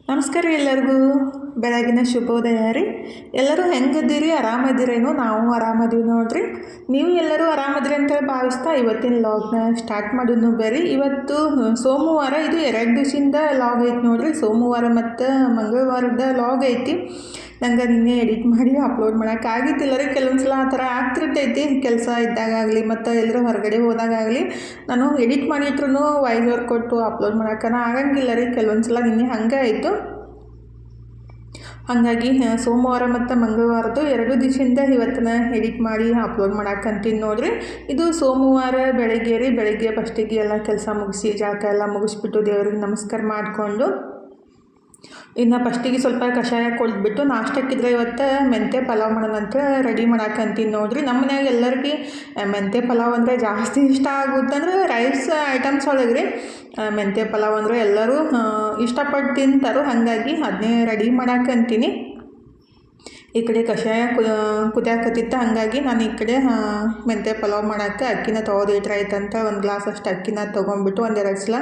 ನಮಸ್ಕಾರ ಎಲ್ಲರಿಗೂ ಬೆಳಗಿನ ಶುಭೋದಯ ರೀ. ಎಲ್ಲರೂ ಹೆಂಗದ್ದೀರಿ? ಆರಾಮದಿರೇನು? ನಾವು ಆರಾಮದೀವಿ ನೋಡ್ರಿ. ನೀವು ಎಲ್ಲರೂ ಆರಾಮದಿರಿ ಅಂತೇಳಿ ಭಾವಿಸ್ತಾ ಇವತ್ತಿನ ಲಾಗ್ನ ಸ್ಟಾರ್ಟ್ ಮಾಡೋದು ಬರ್ರಿ. ಇವತ್ತು ಸೋಮವಾರ, ಇದು 2 ದಿವಸದಿಂದ ಲಾಗ್ ಐತಿ ನೋಡ್ರಿ. ಸೋಮವಾರ ಮತ್ತು ಮಂಗಳವಾರದ ಲಾಗ್ ಐತಿ. ನಂಗೆ ನಿನ್ನೆ ಎಡಿಟ್ ಮಾಡಿ ಅಪ್ಲೋಡ್ ಮಾಡೋಕ್ಕಾಗಿದ್ದಿಲ್ಲ ರೀ. ಕೆಲವೊಂದು ಸಲ ಆ ಥರ ಆಗ್ತಿರ್ತೈತಿ, ಕೆಲಸ ಇದ್ದಾಗಲಿ ಮತ್ತು ಎಲ್ಲರೂ ಹೊರಗಡೆ ಹೋದಾಗಲಿ ನಾನು ಎಡಿಟ್ ಮಾಡಿಟ್ರು ವಾಯ್ಸ್ ಓವರ್ ಕೊಟ್ಟು ಅಪ್ಲೋಡ್ ಮಾಡೋಕ್ಕನ ಆಗಂಗಿಲ್ಲ ರೀ. ಕೆಲವೊಂದು ಸಲ ನಿನ್ನೆ ಹಂಗೆ ಆಯಿತು. ಹಾಗಾಗಿ ಸೋಮವಾರ ಮತ್ತು ಮಂಗಳವಾರದ್ದು 2 ದಿವಸದಿಂದ ಇವತ್ತನ್ನ ಎಡಿಟ್ ಮಾಡಿ ಅಪ್ಲೋಡ್ ಮಾಡಾಕಂತೀನಿ ನೋಡ್ರಿ. ಇದು ಸೋಮವಾರ ಬೆಳಗ್ಗೆ ರೀ. ಬೆಳಗ್ಗೆ ಫಸ್ಟಿಗೆ ಎಲ್ಲ ಕೆಲಸ ಮುಗಿಸಿ ಜಳಕ ಎಲ್ಲ ಮುಗಿಸ್ಬಿಟ್ಟು ದೇವ್ರಿಗೆ ನಮಸ್ಕಾರ ಮಾಡಿಕೊಂಡು ಇನ್ನು ಫಸ್ಟಿಗೆ ಸ್ವಲ್ಪ ಕಷಾಯ ಕೊಡ್ಬಿಟ್ಟು ನಾಷ್ಟಕ್ಕಿದ್ರೆ ಇವತ್ತು ಮೆಂತ್ಯ ಪಲಾವ್ ಮಾಡೋಣಂತ ರೆಡಿ ಮಾಡಾಕಂತೀನಿ ನೋಡ್ರಿ. ನಮ್ಮ ಮನ್ಯಾಗ ಎಲ್ಲರಿಗೆ ಮೆಂತ್ಯ ಪಲಾವ್ ಅಂದರೆ ಜಾಸ್ತಿ ಇಷ್ಟ ಆಗುತ್ತಂದ್ರೆ ರೈಸ್ ಐಟಮ್ಸ್ ಒಳಗೆ ರೀ ಮೆಂತ್ಯ ಪಲಾವ್ ಅಂದರೆ ಎಲ್ಲರೂ ಇಷ್ಟಪಟ್ಟು ತಿಂತಾರೆ. ಹಾಗಾಗಿ ಅದನ್ನೇ ರೆಡಿ ಮಾಡಾಕಂತೀನಿ. ಈ ಕಡೆ ಕಷಾಯ ಕುದಿಯಾಕತ್ತಿತ್ತು, ಹಾಗಾಗಿ ನಾನು ಈ ಕಡೆ ಮೆಂತ್ಯ ಪಲಾವ್ ಮಾಡೋಕ್ಕೆ ಅಕ್ಕಿನ ತೊಗೊದಿಟ್ರಾಯ್ತಂತ ಒಂದು ಗ್ಲಾಸ್ ಅಷ್ಟು ಅಕ್ಕಿನ ತೊಗೊಂಡ್ಬಿಟ್ಟು 1-2 ಸಲ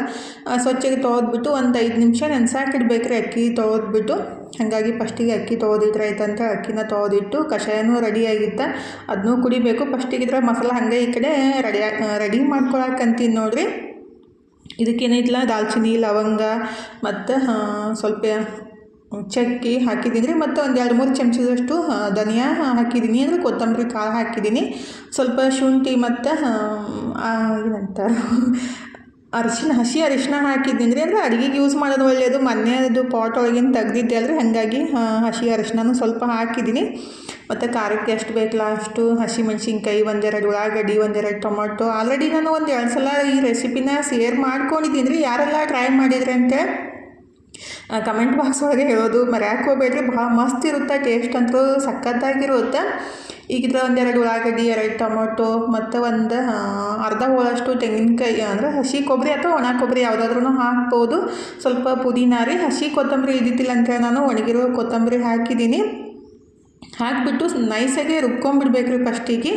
ಸ್ವಚ್ಛಗೆ ತೊಗೊದ್ಬಿಟ್ಟು ಒಂದು 5 ನಿಮಿಷ ನೆನ್ಸಾಕಿಡ್ಬೇಕ್ರಿ ಅಕ್ಕಿ ತೊಗೊದ್ಬಿಟ್ಟು. ಹಾಗಾಗಿ ಫಸ್ಟಿಗೆ ಅಕ್ಕಿ ತೊಗೊದಿಟ್ರಾಯ್ತಂತ ಅಕ್ಕಿನ ತೊಗೊದಿಟ್ಟು ಕಷಾಯನೂ ರೆಡಿಯಾಗಿತ್ತು, ಅದನ್ನೂ ಕುಡಿಬೇಕು. ಫಸ್ಟಿಗಿದ್ರೆ ಮಸಾಲ ಹಾಗೆ ಈ ಕಡೆ ರೆಡಿ ಮಾಡ್ಕೊಳಕ್ಕಂತೀನಿ ನೋಡ್ರಿ. ಇದಕ್ಕೇನೈತಿಲ್ಲ ದಾಲ್ಚಿನ್ನಿ, ಲವಂಗ ಮತ್ತು ಸ್ವಲ್ಪ ಚಕ್ಕೆ ಹಾಕಿದ್ದೀನಿ ರೀ. ಮತ್ತು ಒಂದು 2-3 ಚಮಚದಷ್ಟು ಧನಿಯಾ ಹಾಕಿದ್ದೀನಿ, ಅಂದರೆ ಕೊತ್ತಂಬರಿ ಕಾಳು ಹಾಕಿದ್ದೀನಿ. ಸ್ವಲ್ಪ ಶುಂಠಿ ಮತ್ತು ಏನಂತಾರೆ ಹಸಿ ಅರಿಶಿನ ಹಾಕಿದ್ದೀನಿ ರೀ. ಅಂದರೆ ಅಡುಗೆಗೆ ಯೂಸ್ ಮಾಡೋದು ಒಳ್ಳೆಯದು. ಮೊನ್ನೆದು ಪಾಟ್ ಒಳಗಿನ ತೆಗ್ದಿದ್ದೆ ಅಲ್ರಿ, ಹಾಗಾಗಿ ಹಸಿ ಅರಿಶಿನೂ ಸ್ವಲ್ಪ ಹಾಕಿದ್ದೀನಿ. ಮತ್ತು ಖಾರಕ್ಕೆ ಎಷ್ಟು ಬೇಕಲ್ಲ ಅಷ್ಟು ಹಸಿ ಮೆಣಸಿನ್ಕಾಯಿ, 1-2 ಉಳ್ಳಾಗಡ್ಡಿ, 1-2 ಟೊಮೊಟೊ. ಆಲ್ರೆಡಿ ನಾನು 1-2 ಸಲ ಈ ರೆಸಿಪಿನ ಶೇರ್ ಮಾಡ್ಕೊಂಡಿದ್ದೀನಿ ರೀ. ಯಾರೆಲ್ಲ ಟ್ರೈ ಮಾಡಿದ್ರಿ ಅಂತೇಳಿ ಕಮೆಂಟ್ ಬಾಕ್ಸ್ ಒಳಗೆ ಹೇಳೋದು ಮರ್ಯಾಕೆ ಹೋಗ್ಬೇಡ್ರಿ. ಭಾಳ ಮಸ್ತ್ ಇರುತ್ತೆ, ಟೇಸ್ಟ್ ಅಂತೂ ಸಖತ್ತಾಗಿರುತ್ತೆ. ಈಗಿದ್ರೆ 1-2 ಉಳ್ಳಾಗಡ್ಡಿ, 2 ಟೊಮೊಟೊ ಮತ್ತು ಒಂದು ಅರ್ಧ ಹೋಳಷ್ಟು ತೆಂಗಿನಕಾಯಿ, ಅಂದರೆ ಹಸಿ ಕೊಬ್ಬರಿ ಅಥವಾ ಒಣ ಕೊಬ್ಬರಿ ಯಾವುದಾದ್ರೂ ಹಾಕ್ಬೋದು. ಸ್ವಲ್ಪ ಪುದೀನ ರೀ. ಹಸಿ ಕೊತ್ತಂಬರಿ ಇದ್ದಿದ್ದಿಲ್ಲ ಅಂತೇಳಿ ನಾನು ಒಣಗಿರೋ ಕೊತ್ತಂಬರಿ ಹಾಕಿದ್ದೀನಿ. ಹಾಕಿಬಿಟ್ಟು ನೈಸಾಗಿ ರುಬ್ಕೊಂಡ್ಬಿಡ್ಬೇಕ್ರಿ ಫಸ್ಟಿಗೆ.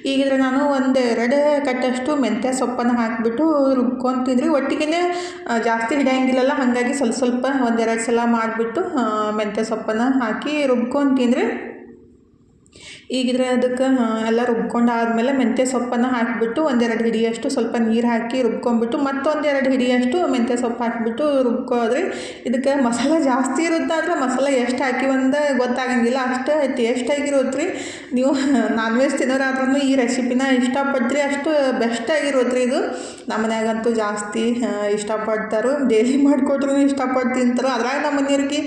ಈಗಿದ್ರೆ ನಾನು 1-2 ಕಟ್ಟಷ್ಟು ಮೆಂತ್ಯ ಸೊಪ್ಪನ್ನು ಹಾಕಿಬಿಟ್ಟು ರುಬ್ಕೊತೀನಿ. ಒಟ್ಟಿಗೆ ಜಾಸ್ತಿ ಹಿಡಿಯಂಗಿಲ್ಲಲ್ಲ, ಹಾಗಾಗಿ ಸ್ವಲ್ಪ 1-2 ಸಲ ಮಾಡಿಬಿಟ್ಟು ಮೆಂತ್ಯ ಸೊಪ್ಪನ್ನು ಹಾಕಿ ರುಬ್ಕೊತೀನಿ. ಈಗಿದ್ರೆ ಅದಕ್ಕೆ ಎಲ್ಲ ರುಬ್ಕೊಂಡಾದ್ಮೇಲೆ ಮೆಂತ್ಯ ಸೊಪ್ಪನ್ನು ಹಾಕಿಬಿಟ್ಟು 1-2 ಹಿಡಿಯಷ್ಟು ಸ್ವಲ್ಪ ನೀರು ಹಾಕಿ ರುಬ್ಕೊಂಡ್ಬಿಟ್ಟು ಮತ್ತೊಂದು 2 ಹಿಡಿಯಷ್ಟು ಮೆಂತ್ಯ ಸೊಪ್ಪು ಹಾಕಿಬಿಟ್ಟು ರುಬ್ಕೋದ್ರಿ. ಇದಕ್ಕೆ ಮಸಾಲ ಜಾಸ್ತಿ ಇರುತ್ತೆ, ಆದರೆ ಮಸಾಲ ಎಷ್ಟು ಹಾಕಿ ಒಂದು ಗೊತ್ತಾಗಂಗಿಲ್ಲ, ಅಷ್ಟು ಟೇಸ್ಟಾಗಿರುತ್ತೆ ರೀ. ನೀವು ನಾನ್ ವೆಜ್ ತಿನ್ನೋರಾದ್ರೂ ಈ ರೆಸಿಪಿನ ಇಷ್ಟಪಡ್ತೀರಿ, ಅಷ್ಟು ಬೆಸ್ಟಾಗಿರುತ್ತೆ ರೀ ಇದು. ನಮ್ಮ ಮನ್ಯಾಗಂತೂ ಜಾಸ್ತಿ ಇಷ್ಟಪಡ್ತಾರೆ, ಡೈಲಿ ಮಾಡಿಕೊಟ್ರೂ ಇಷ್ಟಪಟ್ಟು ತಿಂತಾರೆ. ಅದ್ರಾಗ ನಮ್ಮ ಮನೆಯವ್ರಿಗೆ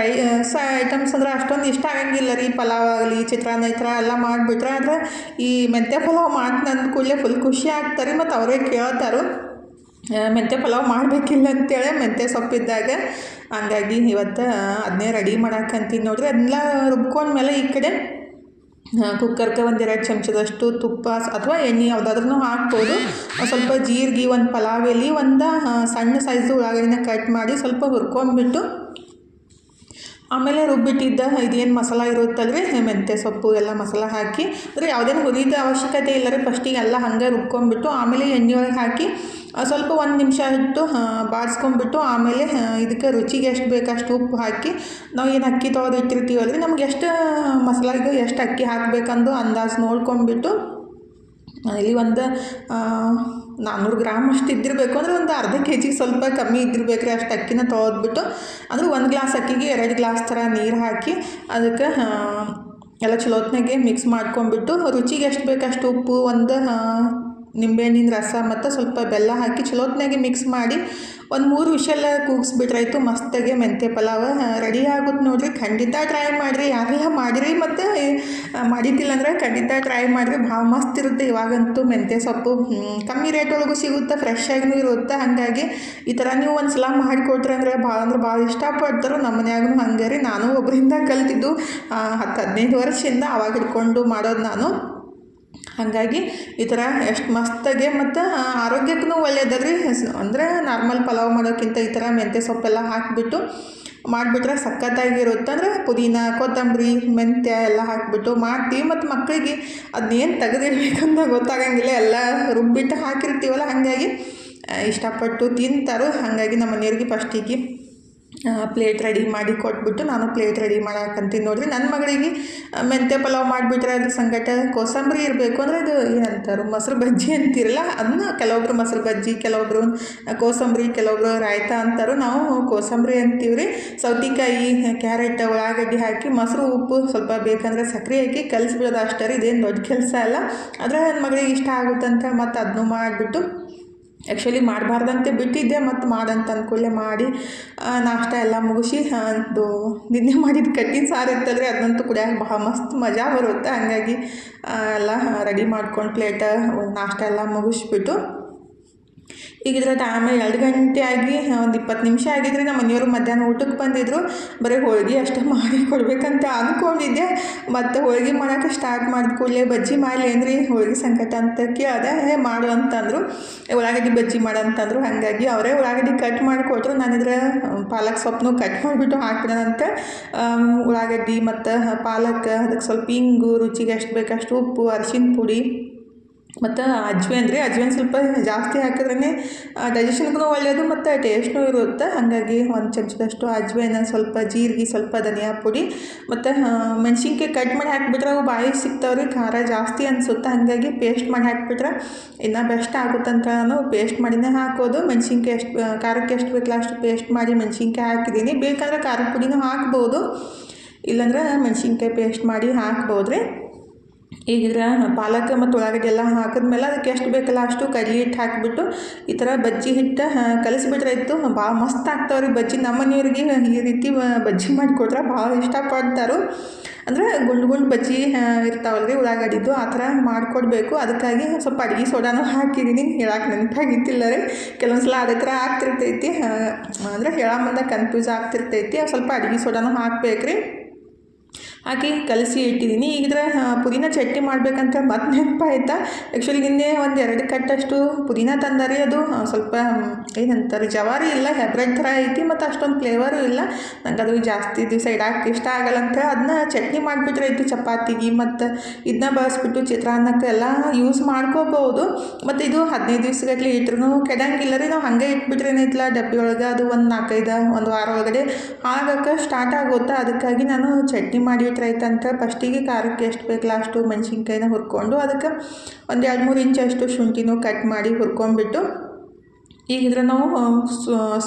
ರೈಸ್ ಐಟಮ್ಸ್ ಅಂದ್ರೆ ಅಷ್ಟೊಂದು ಇಷ್ಟ ಆಗಂಗಿಲ್ಲ ರೀ. ಪಲಾವ್ ಆಗಲಿ, ಚಿತ್ರಾನ್ನ ಈ ಥರ ಎಲ್ಲ ಮಾಡಿಬಿಟ್ರೆ. ಆದರೆ ಈ ಮೆಂತ್ಯ ಪಲಾವ್ ಮಾಡ್ತೀನಿ ಅಂದ ಕೂಡಲೇ ಫುಲ್ ಖುಷಿ ಆಗ್ತಾರೆ. ಮತ್ತು ಅವರೇ ಕೇಳ್ತಾರೆ ಮೆಂತ್ಯ ಪಲಾವ್ ಮಾಡಬೇಕಿಲ್ಲ ಅಂತೇಳಿ ಮೆಂತ್ಯ ಸೊಪ್ಪಿದ್ದಾಗ. ಹಂಗಾಗಿ ಇವತ್ತು ಅದನ್ನೇ ರೆಡಿ ಮಾಡಾಕಂತೀನಿ ನೋಡ್ರಿ. ಅದನ್ನೆಲ್ಲ ರುಬ್ಕೊಂಡ್ಮೇಲೆ ಈ ಕಡೆ ಕುಕ್ಕರ್ಗೆ 1-2 ಚಮಚದಷ್ಟು ತುಪ್ಪ ಅಥವಾ ಎಣ್ಣೆ ಯಾವುದಾದ್ರೂ ಹಾಕ್ಬೋದು. ಸ್ವಲ್ಪ ಜೀರಿಗೆ, ಒಂದು ಪಲಾವ್ ಎಲೆ, ಒಂದು ಸಣ್ಣ ಸೈಜು ಉಳ್ಳಾಗಡ್ಡಿನ ಕಟ್ ಮಾಡಿ ಸ್ವಲ್ಪ ಹುರ್ಕೊಂಡ್ಬಿಟ್ಟು ಆಮೇಲೆ ರುಬ್ಬಿಟ್ಟಿದ್ದ ಇದೇನು ಮಸಾಲ ಇರುತ್ತಲ್ರಿ ಮೆಂತ್ಯ ಸೊಪ್ಪು ಎಲ್ಲ ಮಸಾಲ ಹಾಕಿ, ಅಂದರೆ ಯಾವುದೇನು ಹುರಿದ ಅವಶ್ಯಕತೆ ಇಲ್ಲ ರೀ. ಫಸ್ಟಿಗೆ ಎಲ್ಲ ಹಾಗೆ ರುಬ್ಕೊಂಡ್ಬಿಟ್ಟು ಆಮೇಲೆ ಎಣ್ಣೆ ಒಳಗೆ ಹಾಕಿ ಸ್ವಲ್ಪ 1 ನಿಮಿಷ ಇಟ್ಟು ಬಾಡಿಸ್ಕೊಂಡ್ಬಿಟ್ಟು ಆಮೇಲೆ ಇದಕ್ಕೆ ರುಚಿಗೆ ಎಷ್ಟು ಬೇಕಷ್ಟು ಉಪ್ಪು ಹಾಕಿ ನಾವು ಏನು ಅಕ್ಕಿ ತೊಳೆದು ಇಟ್ಟಿರ್ತೀವಲ್ರಿ, ನಮ್ಗೆ ಎಷ್ಟು ಮಸಾಲೆಗೆ ಎಷ್ಟು ಅಕ್ಕಿ ಹಾಕಬೇಕಂದು ಅಂದಾಜು ನೋಡ್ಕೊಂಡ್ಬಿಟ್ಟು ಇಲ್ಲಿ ಒಂದು 400 ಗ್ರಾಮ್ ಅಷ್ಟು ಇದ್ದಿರಬೇಕು. ಅಂದರೆ ಒಂದು ಅರ್ಧ ಕೆಜಿಗೆ ಸ್ವಲ್ಪ ಕಮ್ಮಿ ಇದ್ದಿರ್ಬೇಕು ರೀ. ಅಷ್ಟು ಅಕ್ಕಿನ ತೊಳೆದ್ಬಿಟ್ಟು, ಅಂದರೆ 1 ಗ್ಲಾಸ್ ಅಕ್ಕಿಗೆ 2 ಗ್ಲಾಸ್ ಥರ ನೀರು ಹಾಕಿ ಅದಕ್ಕೆ ಎಲ್ಲ ಚಲೋತ್ನಾಗೆ ಮಿಕ್ಸ್ ಮಾಡ್ಕೊಂಡ್ಬಿಟ್ಟು ರುಚಿಗೆ ಎಷ್ಟು ಬೇಕಷ್ಟು ಉಪ್ಪು, ಒಂದು ನಿಂಬೆಹಣ್ಣಿನ ರಸ ಮತ್ತು ಸ್ವಲ್ಪ ಬೆಲ್ಲ ಹಾಕಿ ಚಲೋತ್ನಾಗೆ ಮಿಕ್ಸ್ ಮಾಡಿ 1-3 ವಿಷಲ್ ಕೂಗಿಸ್ಬಿಟ್ರಾಯ್ತು. ಮಸ್ತಾಗೆ ಮೆಂತ್ಯ ಪಲಾವ್ ರೆಡಿ ಆಗುತ್ತೆ ನೋಡಿರಿ. ಖಂಡಿತ ಟ್ರೈ ಮಾಡಿರಿ, ಯಾರೆಲ್ಲ ಮಾಡಿರಿ ಮತ್ತು ಮಾಡಿದ್ದಿಲ್ಲ ಅಂದರೆ ಖಂಡಿತ ಟ್ರೈ ಮಾಡಿರಿ, ಭಾಳ ಮಸ್ತ್ ಇರುತ್ತೆ. ಇವಾಗಂತೂ ಮೆಂತ್ಯ ಸೊಪ್ಪು ಕಮ್ಮಿ ರೇಟ್ ಒಳಗೂ ಸಿಗುತ್ತೆ, ಫ್ರೆಶ್ ಆಗಿನೂ ಇರುತ್ತೆ. ಹಾಗಾಗಿ ಈ ಥರ ನೀವು ಒಂದು ಸಲ ಮಾಡಿಕೊಟ್ರಿ ಅಂದರೆ ಭಾಳ ಇಷ್ಟಪಡ್ತಾರೆ. ನಮ್ಮ ಮನ್ಯಾಗೂ ಹಂಗೆ ರೀ. ನಾನು ಒಬ್ಬರಿಂದ ಕಲ್ತಿದ್ದು 10-15 ವರ್ಷದಿಂದ ಅವಾಗ ಹಿಡ್ಕೊಂಡು ಮಾಡೋದು ನಾನು. ಹಾಗಾಗಿ ಈ ಥರ ಎಷ್ಟು ಮಸ್ತಾಗೆ ಮತ್ತು ಆರೋಗ್ಯಕ್ಕೂ ಒಳ್ಳೆಯದಲ್ರಿ. ಅಂದರೆ ನಾರ್ಮಲ್ ಪಲಾವ್ ಮಾಡೋಕ್ಕಿಂತ ಈ ಥರ ಮೆಂತ್ಯ ಸೊಪ್ಪೆಲ್ಲ ಹಾಕಿಬಿಟ್ಟು ಮಾಡಿಬಿಟ್ರೆ ಸಖತ್ತಾಗಿರುತ್ತೆ. ಅಂದರೆ ಪುದೀನ, ಕೊತ್ತಂಬರಿ, ಮೆಂತ್ಯ ಎಲ್ಲ ಹಾಕಿಬಿಟ್ಟು ಮಾಡ್ತೀವಿ. ಮತ್ತು ಮಕ್ಕಳಿಗೆ ಅದನ್ನೇನು ತೆಗೆದಿಡ್ಬೇಕಂತ ಗೊತ್ತಾಗಂಗಿಲ್ಲ, ಎಲ್ಲ ರುಬ್ಬಿಟ್ಟು ಹಾಕಿರ್ತೀವಲ್ಲ, ಹಾಗಾಗಿ ಇಷ್ಟಪಟ್ಟು ತಿಂತಾರೆ. ಹಾಗಾಗಿ ನಮ್ಮ ಮನೆಯವ್ರಿಗೆ ಫಸ್ಟಿಗೆ ಪ್ಲೇಟ್ ರೆಡಿ ಮಾಡಿ ಕೊಟ್ಬಿಟ್ಟು ನಾನು ಪ್ಲೇಟ್ ರೆಡಿ ಮಾಡಾಕಂತೀನಿ ನೋಡಿರಿ. ನನ್ನ ಮಗಳಿಗೆ ಮೆಂತ್ಯ ಪಲಾವ್ ಮಾಡಿಬಿಟ್ರೆ ಅದ್ರ ಸಂಗಟ ಕೋಸಂಬರಿ ಇರಬೇಕು. ಅಂದರೆ ಇದು ಏನಂತಾರೆ, ಮೊಸರು ಬಜ್ಜಿ ಅಂತಿರಲ್ಲ, ಅದನ್ನ ಕೆಲವೊಬ್ರು ಮೊಸರು ಬಜ್ಜಿ, ಕೆಲವೊಬ್ರು ಕೋಸಂಬರಿ, ಕೆಲವೊಬ್ರು ರಾಯ್ತ ಅಂತಾರೆ. ನಾವು ಕೋಸಂಬರಿ ಅಂತೀವಿ ರೀ. ಸೌತೆಕಾಯಿ, ಕ್ಯಾರೆಟ್, ಉಳ್ಳಾಗಡ್ಡಿ ಹಾಕಿ ಮೊಸರು, ಉಪ್ಪು, ಸ್ವಲ್ಪ ಬೇಕಂದ್ರೆ ಸಕ್ಕರೆ ಹಾಕಿ ಕಲಿಸ್ಬಿಡೋದು ಅಷ್ಟೇ ರೀ. ಇದೇನು ದೊಡ್ಡ ಕೆಲಸ ಅಲ್ಲ. ಆದರೆ ನನ್ನ ಮಗಳಿಗೆ ಇಷ್ಟ ಆಗುತ್ತಂತ ಮತ್ತು ಅದನ್ನು ಮಾಡಿಬಿಟ್ಟು ಆ್ಯಕ್ಚುಲಿ ಮಾಡಬಾರ್ದಂತೆ ಬಿಟ್ಟಿದ್ದೆ, ಮತ್ತು ಮಾಡಂತ ಅಂದ್ಕೊಳ್ಳೆ ಮಾಡಿ ನಾಷ್ಟ ಎಲ್ಲ ಮುಗಿಸಿ ಅದು ನಿನ್ನೆ ಮಾಡಿದ ಕಟ್ಟಿನ ಸಾರು ಇರ್ತಲ್ರಿ, ಅದನ್ನಂತೂ ಕುಡಿಯೋಕೆ ಭಾಳ ಮಸ್ತ್ ಮಜಾ ಬರುತ್ತೆ. ಹಾಗಾಗಿ ಎಲ್ಲ ರೆಡಿ ಮಾಡ್ಕೊಂಡು ಪ್ಲೇಟ ನಾಷ್ಟ ಎಲ್ಲ ಮುಗಿಸ್ಬಿಟ್ಟು ಈಗ ಆಮೇಲೆ 2 ಗಂಟೆ ಆಗಿ ಒಂದು 20 ನಿಮಿಷ ಆಗಿದ್ರೆ ನಮ್ಮ ಮನೆಯವರು ಮಧ್ಯಾಹ್ನ ಊಟಕ್ಕೆ ಬಂದಿದ್ದರು. ಬರೀ ಹೋಳಿಗೆ ಅಷ್ಟೇ ಮಾಡಿ ಕೊಡಬೇಕಂತ ಅಂದ್ಕೊಂಡಿದ್ದೆ. ಮತ್ತು ಹೋಳಿಗೆ ಮಾಡೋಕ್ಕೆ ಸ್ಟಾರ್ಟ್ ಮಾಡಿದ ಕೂಡಲೇ ಬಜ್ಜಿ ಮಾಡಲಿ ಅಂದ್ರಿ, ಹೋಳಿಗೆ ಸಂಕಟ ಅಂತ ಕೇಳಿದೆ. ಮಾಡು ಅಂತಂದರು, ಉಳ್ಳಾಗಡ್ಡಿ ಬಜ್ಜಿ ಮಾಡಂತಂದರು. ಹಾಗಾಗಿ ಅವರೇ ಉಳ್ಳಾಗಡ್ಡಿ ಕಟ್ ಮಾಡಿಕೊಟ್ರು. ನಾನಿದ್ರೆ ಪಾಲಕ್ ಸೊಪ್ಪನ್ನು ಕಟ್ ಮಾಡಿಬಿಟ್ಟು ಹಾಕಿಬಿಡೋಣಂತ ಉಳ್ಳಾಗಡ್ಡಿ ಮತ್ತು ಪಾಲಕ್, ಅದಕ್ಕೆ ಸ್ವಲ್ಪ ಹಿಂಗು, ರುಚಿಗೆ ಎಷ್ಟು ಬೇಕಷ್ಟು ಉಪ್ಪು, ಅರಿಶಿನ ಪುಡಿ ಮತ್ತು ಅಜ್ವೇನ್ ರೀ. ಅಜ್ವೇನ್ ಸ್ವಲ್ಪ ಜಾಸ್ತಿ ಹಾಕಿದ್ರೇ ಡೈಜೆಷನ್ಗೂ ಒಳ್ಳೆಯದು ಮತ್ತು ಟೇಸ್ಟೂ ಇರುತ್ತೆ. ಹಾಗಾಗಿ 1 ಚಮಚದಷ್ಟು ಅಜ್ವೇನ, ಸ್ವಲ್ಪ ಜೀರಿಗೆ, ಸ್ವಲ್ಪ ಧನಿಯಾ ಪುಡಿ ಮತ್ತು ಮೆಣಸಿನ್ಕಾಯಿ ಕಟ್ ಮಾಡಿ ಹಾಕಿಬಿಟ್ರೆ ಅವು ಬಾಯಿ ಸಿಗ್ತಾವ್ರಿ, ಖಾರ ಜಾಸ್ತಿ ಅನಿಸುತ್ತೆ. ಹಾಗಾಗಿ ಪೇಸ್ಟ್ ಮಾಡಿ ಹಾಕಿಬಿಟ್ರೆ ಇನ್ನೂ ಬೆಸ್ಟ್ ಆಗುತ್ತಂತ ನಾನು ಪೇಸ್ಟ್ ಮಾಡಿನೇ ಹಾಕೋದು. ಮೆಣಸಿನ್ಕಾಯಿ ಎಷ್ಟು ಖಾರಕ್ಕೆ ಎಷ್ಟು ಬೇಕಲ್ಲ ಅಷ್ಟು ಪೇಸ್ಟ್ ಮಾಡಿ ಮೆಣಸಿನ್ಕಾಯಿ ಹಾಕಿದ್ದೀನಿ. ಬೇಕಂದ್ರೆ ಖಾರದ ಪುಡಿನೂ ಹಾಕ್ಬೋದು, ಇಲ್ಲಾಂದ್ರೆ ಮೆಣಸಿನ್ಕಾಯಿ ಪೇಸ್ಟ್ ಮಾಡಿ ಹಾಕ್ಬೋದು ರೀ. ಈಗಿದ್ರೆ ಪಾಲಕ್ ಮತ್ತು ಉಳ್ಳಾಗಡ್ಡಿ ಎಲ್ಲ ಹಾಕಿದ್ಮೇಲೆ ಅದಕ್ಕೆ ಎಷ್ಟು ಬೇಕಲ್ಲ ಅಷ್ಟು ಕಡ್ಲೆ ಹಿಟ್ಟು ಹಾಕಿಬಿಟ್ಟು ಈ ಥರ ಬಜ್ಜಿ ಹಿಟ್ಟು ಕಲಿಸ್ಬಿಟ್ರೆ ಇತ್ತು. ಭಾಳ ಮಸ್ತ್ ಆಗ್ತಾವ್ರಿ ಬಜ್ಜಿ. ನಮ್ಮ ಮನೆಯವ್ರಿಗೆ ಈ ರೀತಿ ಬಜ್ಜಿ ಮಾಡಿಕೊಟ್ರೆ ಭಾಳ ಇಷ್ಟಪಡ್ತಾರೆ. ಅಂದರೆ ಗುಂಡು ಬಜ್ಜಿ ಇರ್ತಾವಲ್ರಿ ಉಳ್ಳಾಗಡ್ಡಿದ್ದು, ಆ ಥರ ಮಾಡಿಕೊಡ್ಬೇಕು. ಅದಕ್ಕಾಗಿ ಸ್ವಲ್ಪ ಅಡುಗೆ ಸೋಡಾನು ಹಾಕಿದ್ದೀನಿ. ಹೇಳಕ್ಕೆ ನೆನಪಾಗಿತ್ತಿಲ್ಲ ರೀ, ಕೆಲವೊಂದು ಸಲ ಅದೇ ಥರ ಆಗ್ತಿರ್ತೈತಿ. ಅಂದರೆ ಹೇಳೋ ಮುಂದೆ ಕನ್ಫ್ಯೂಸ್ ಆಗ್ತಿರ್ತೈತಿ. ಸ್ವಲ್ಪ ಅಡುಗೆ ಸೋಡಾನು ಹಾಕ್ಬೇಕ್ರಿ. ಹಾಕಿ ಕಲಸಿ ಇಟ್ಟಿದ್ದೀನಿ. ಈಗಿದ್ರೆ ಪುದೀನ ಚಟ್ನಿ ಮಾಡಬೇಕಂತ ಮತ್ತೆ ನೆನಪಾಯ್ತಾ. ಆ್ಯಕ್ಚುಲಿ ನಿನ್ನೆ 1-2 ಕಟ್ಟಷ್ಟು ಪುದೀನ ತಂದಾರಿ. ಅದು ಸ್ವಲ್ಪ ಏನಂತಾರೆ, ಜವಾರಿ ಇಲ್ಲ, ಹೆಬ್ರೆಡ್ ಥರ ಐತಿ, ಮತ್ತು ಅಷ್ಟೊಂದು ಫ್ಲೇವರು ಇಲ್ಲ. ನಂಗೆ ಅದು ಜಾಸ್ತಿ ದಿವಸ ಇಡಕ್ಕೆ ಇಷ್ಟ ಆಗಲ್ಲ ಅಂತ ಅದನ್ನ ಚಟ್ನಿ ಮಾಡಿಬಿಟ್ರೆ ಇತ್ತು ಚಪಾತಿಗೆ, ಮತ್ತು ಇದನ್ನ ಬಳಸ್ಬಿಟ್ಟು ಚಿತ್ರಾನ್ನಕ್ಕೆ ಎಲ್ಲ ಯೂಸ್ ಮಾಡ್ಕೋಬೋದು. ಮತ್ತು ಇದು 15 ದಿವಸಗಟ್ಟಲೆ ಇಟ್ರೂ ಕೆಡಂಗಿಲ್ಲ ರೀ. ನಾವು ಹಾಗೆ ಇಟ್ಬಿಟ್ರೆ ಏನೈತಿಲ್ಲ ಡಬ್ಬಿ ಒಳಗೆ, ಅದು ಒಂದು 4-5 ವಾರ ಒಳಗಡೆ ಹಾಳಾಗಕ್ಕೆ ಸ್ಟಾರ್ಟ್ ಆಗುತ್ತೆ. ಅದಕ್ಕಾಗಿ ನಾನು ಚಟ್ನಿ ಮಾಡಿ ಇಟ್ರೈತಂತ ಫಸ್ಟಿಗೆ ಖಾರಕ್ಕೆ ಎಷ್ಟು ಬೇಕಲ್ಲ ಅಷ್ಟು ಮೆಣಸಿನ್ಕಾಯಿನ ಹುರ್ಕೊಂಡು ಅದಕ್ಕೆ 1-2-3 ಇಂಚಷ್ಟು ಶುಂಠಿನೂ ಕಟ್ ಮಾಡಿ ಹುರ್ಕೊಂಡ್ಬಿಟ್ಟು ಈಗಿದ್ರೆ ನಾವು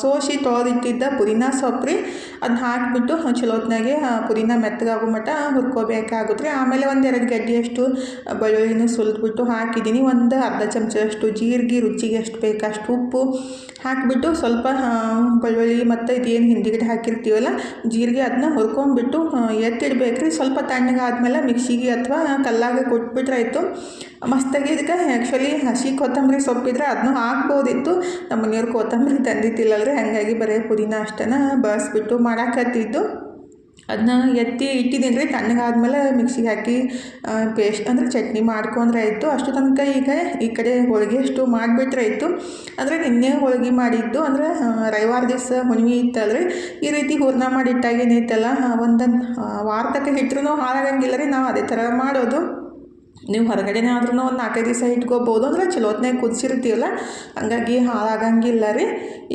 ಸೋಸಿ ತೊಳೆದಿಟ್ಟಿದ್ದ ಪುದೀನ ಸೊಪ್ಪು ರೀ, ಅದನ್ನ ಹಾಕಿಬಿಟ್ಟು ಚಲೋತ್ನಾಗೆ ಪುದೀನ ಮೆತ್ತಗಾಗೋ ಮಟ್ಟ ಹುರ್ಕೋಬೇಕಾಗುತ್ತೆ ರೀ. ಆಮೇಲೆ 1-2 ಗಡ್ಡೆಯಷ್ಟು ಬೆಳ್ಳುಳ್ಳಿನೂ ಸುಲಿದ್ಬಿಟ್ಟು ಹಾಕಿದ್ದೀನಿ. ಒಂದು ಅರ್ಧ ಚಮಚದಷ್ಟು ಜೀರಿಗೆ, ರುಚಿಗೆ ಎಷ್ಟು ಬೇಕಷ್ಟು ಉಪ್ಪು ಹಾಕಿಬಿಟ್ಟು ಸ್ವಲ್ಪ ಬೆಳ್ಳುಳ್ಳಿ ಮತ್ತು ಇದೇನು ಹಿಂದಿಗಡೆ ಹಾಕಿರ್ತೀವಲ್ಲ ಜೀರಿಗೆ, ಅದನ್ನ ಹುರ್ಕೊಂಡ್ಬಿಟ್ಟು ಎತ್ತಿಡ್ಬೇಕು ರೀ. ಸ್ವಲ್ಪ ತಣ್ಣಗಾದ್ಮೇಲೆ ಮಿಕ್ಸಿಗೆ ಅಥವಾ ಕಲ್ಲಾಗೆ ಕೊಟ್ಬಿಟ್ರಾಯ್ತು. ಮಸ್ತಾಗಿ ಇದಕ್ಕೆ ಆ್ಯಕ್ಚುಲಿ ಹಸಿ ಕೊತ್ತಂಬರಿ ಸೊಪ್ಪಿದ್ರೆ ಅದನ್ನೂ ಹಾಕ್ಬೋದಿತ್ತು. ನಮ್ಮ ಮನೆಯವ್ರು ಕೊತ್ತಂಬರಿ ತಂದಿತ್ತಿಲ್ಲಲ್ರಿ, ಹಾಗಾಗಿ ಬರೀ ಪುದೀನ ಅಷ್ಟನ್ನು ಬಳಸ್ಬಿಟ್ಟು ಮಾಡಾಕತ್ತಿದ್ದು. ಅದನ್ನ ಎತ್ತಿ ಇಟ್ಟಿದ್ದೀನಿ ರೀ. ತಣ್ಣಗಾದ್ಮೇಲೆ ಮಿಕ್ಸಿಗೆ ಹಾಕಿ ಪೇಸ್ಟ್ ಅಂದರೆ ಚಟ್ನಿ ಮಾಡ್ಕೊಂಡ್ರೆ ಆಯಿತು. ಅಷ್ಟು ತನಕ ಈಗ ಈ ಕಡೆ ಹೋಳಿಗೆ ಅಷ್ಟು ಮಾಡಿಬಿಟ್ರೆ ಆಯಿತು. ಅಂದರೆ ನಿನ್ನೆ ಹೋಳಿಗೆ ಮಾಡಿದ್ದು, ಅಂದರೆ ರವಿವಾರ ದಿವಸ ಹುಣ್ಣಿಮೆ ಇತ್ತಲ್ರಿ. ಈ ರೀತಿ ಹೂರ್ಣ ಮಾಡಿಟ್ಟಾಗ ಏನೈತಲ್ಲ, ಒಂದು ವಾರ ತನಕ ಇಟ್ಟರೂ ಹಾಳಾಗಂಗಿಲ್ಲ ರೀ. ನಾವು ಅದೇ ಥರ ಮಾಡೋದು. ನೀವು ಹೊರಗಡೆನೇ ಆದ್ರೂ ಒಂದು 4-5 ದಿವಸ ಇಟ್ಕೋಬೋದು. ಅಂದರೆ ಚಲೋತ್ನಾಗ ಕುದಿಸಿರ್ತೀವಲ್ಲ, ಹಂಗಾಗಿ ಹಾಳಾಗಂಗಿಲ್ಲ ರೀ.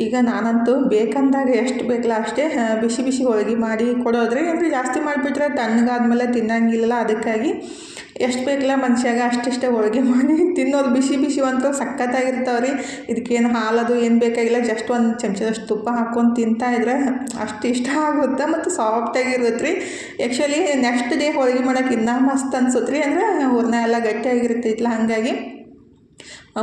ಈಗ ನಾನಂತೂ ಬೇಕಂದಾಗ ಎಷ್ಟು ಬೇಕಲ್ಲ ಅಷ್ಟೇ ಬಿಸಿ ಬಿಸಿ ಹೋಳಿಗೆ ಮಾಡಿ ಕೊಡೋದ್ರಿ. ಅಂದರೆ ಜಾಸ್ತಿ ಮಾಡಿಬಿಟ್ರೆ ತಣ್ಣಗಾದ್ಮೇಲೆ ತಿನ್ನಂಗಿಲ್ಲ. ಅದಕ್ಕಾಗಿ ಎಷ್ಟು ಬೇಕಲ್ಲ ಮನುಷ್ಯಾಗ ಅಷ್ಟಿಷ್ಟೇ ಹೋಳಿಗೆ ಮಾಡಿ ತಿನ್ನೋದು. ಬಿಸಿ ಬಿಸಿ ಅಂತೂ ಸಖತ್ತಾಗಿರ್ತಾವೆ ರೀ. ಇದಕ್ಕೇನು ಹಾಲದು ಏನು ಬೇಕಾಗಿಲ್ಲ, ಜಸ್ಟ್ 1 ಚಮಚದಷ್ಟು ತುಪ್ಪ ಹಾಕ್ಕೊಂಡು ತಿಂತಾಯಿದ್ರೆ ಅಷ್ಟು ಇಷ್ಟ ಆಗುತ್ತೆ ಮತ್ತು ಸಾಫ್ಟಾಗಿರುತ್ತೆ ರೀ. ಆ್ಯಕ್ಚುಲಿ ನೆಕ್ಸ್ಟ್ ಡೇ ಹೋಳಿಗೆ ಮಾಡೋಕೆ ಇನ್ನೂ ಮಸ್ತ್ ಅನ್ಸುತ್ತೆ ರೀ. ಅಂದರೆ ಹೂರ್ಣ ಎಲ್ಲ ಗಟ್ಟಿಯಾಗಿರ್ತೈತಿಲ್ಲ, ಹಾಗಾಗಿ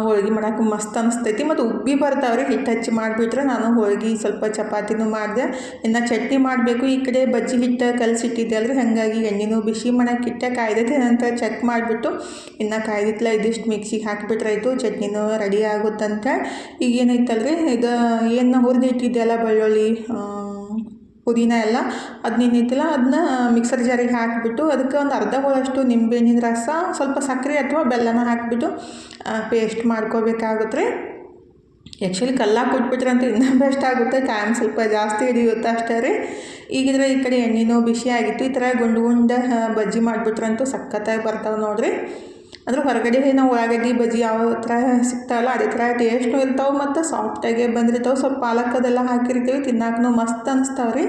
ಹೋಳಿಗೆ ಮಾಡೋಕೆ ಮಸ್ತ್ ಅನಿಸ್ತೈತಿ ಮತ್ತು ಉಬ್ಬಿ ಬರ್ತಾವ್ರಿ. ಹಿಟ್ಟು ಹಚ್ಚಿ ಮಾಡಿಬಿಟ್ರೆ ನಾನು ಹೋಳಿಗೆ ಸ್ವಲ್ಪ ಚಪಾತಿನೂ ಮಾಡಿದೆ. ಇನ್ನು ಚಟ್ನಿ ಮಾಡಬೇಕು. ಈ ಕಡೆ ಬಜ್ಜಿ ಹಿಟ್ಟು ಕಲಸಿಟ್ಟಿದ್ದೆ ಅಲ್ರಿ, ಹಾಗಾಗಿ ಎಣ್ಣೆನೂ ಬಿಸಿ ಮಾಡೋಕೆ ಹಿಟ್ಟೆ ಕಾಯ್ದೈತೆ ಅಂತ ಚೆಕ್ ಮಾಡಿಬಿಟ್ಟು ಇನ್ನು ಕಾಯ್ದಿತ್ತಲ್ಲ ಇದಿಷ್ಟು ಮಿಕ್ಸಿಗೆ ಹಾಕಿಬಿಟ್ರಾಯ್ತು. ಚಟ್ನಿನೂ ರೆಡಿ ಆಗುತ್ತಂತ. ಈಗ ಏನೈತಲ್ರಿ, ಇದು ಏನು ಹುರಿದು ಇಟ್ಟಿದ್ದೆಲ್ಲ ಬೆಳ್ಳುಳ್ಳಿ ಪುದೀನ ಎಲ್ಲ ಅದನ್ನೇನೈತಿಲ್ಲ ಅದನ್ನ ಮಿಕ್ಸರ್ ಜಾರಿಗೆ ಹಾಕಿಬಿಟ್ಟು ಅದಕ್ಕೆ ಒಂದು ಅರ್ಧ ಹೋಳಷ್ಟು ನಿಂಬೆಹಣ್ಣಿನ ರಸ, ಸ್ವಲ್ಪ ಸಕ್ಕರೆ ಅಥವಾ ಬೆಲ್ಲನ ಹಾಕಿಬಿಟ್ಟು ಪೇಸ್ಟ್ ಮಾಡ್ಕೋಬೇಕಾಗುತ್ತೆ ರೀ. ಆ್ಯಕ್ಚುಲಿ ಕಲ್ಲಾಗಿ ಕೊಟ್ಬಿಟ್ರೆ ಅಂತ ಇನ್ನೂ ಬೆಸ್ಟ್ ಆಗುತ್ತೆ, ಟೈಮ್ ಸ್ವಲ್ಪ ಜಾಸ್ತಿ ಹಿಡಿಯುತ್ತೆ ಅಷ್ಟೇ ರೀ. ಈಗಿದ್ರೆ ಈ ಕಡೆ ಎಣ್ಣೆನೂ ಬಿಸಿ ಆಗಿತ್ತು, ಈ ಥರ ಗುಂಡು ಬಜ್ಜಿ ಮಾಡಿಬಿಟ್ರಂತೂ ಸಖತ್ತಾಗಿ ಬರ್ತಾವೆ ನೋಡಿರಿ. ಅಂದ್ರೆ ಹೊರಗಡೆ ನಾವು ಉಳ್ಳಾಗಡ್ಡಿ ಬಜ್ಜಿ ಯಾವ ಥರ ಸಿಗ್ತಾವಲ್ಲ ಅದೇ ಥರ ಟೇಸ್ಟು ಇರ್ತಾವೆ ಮತ್ತು ಸಾಫ್ಟಾಗೆ ಬಂದಿರ್ತಾವೆ. ಸ್ವಲ್ಪ ಪಾಲಕ್ ಅದೆಲ್ಲ ಹಾಕಿರ್ತೀವಿ, ತಿನ್ನಾಕೂ ಮಸ್ತ್ ಅನಿಸ್ತಾವೆ ರೀ.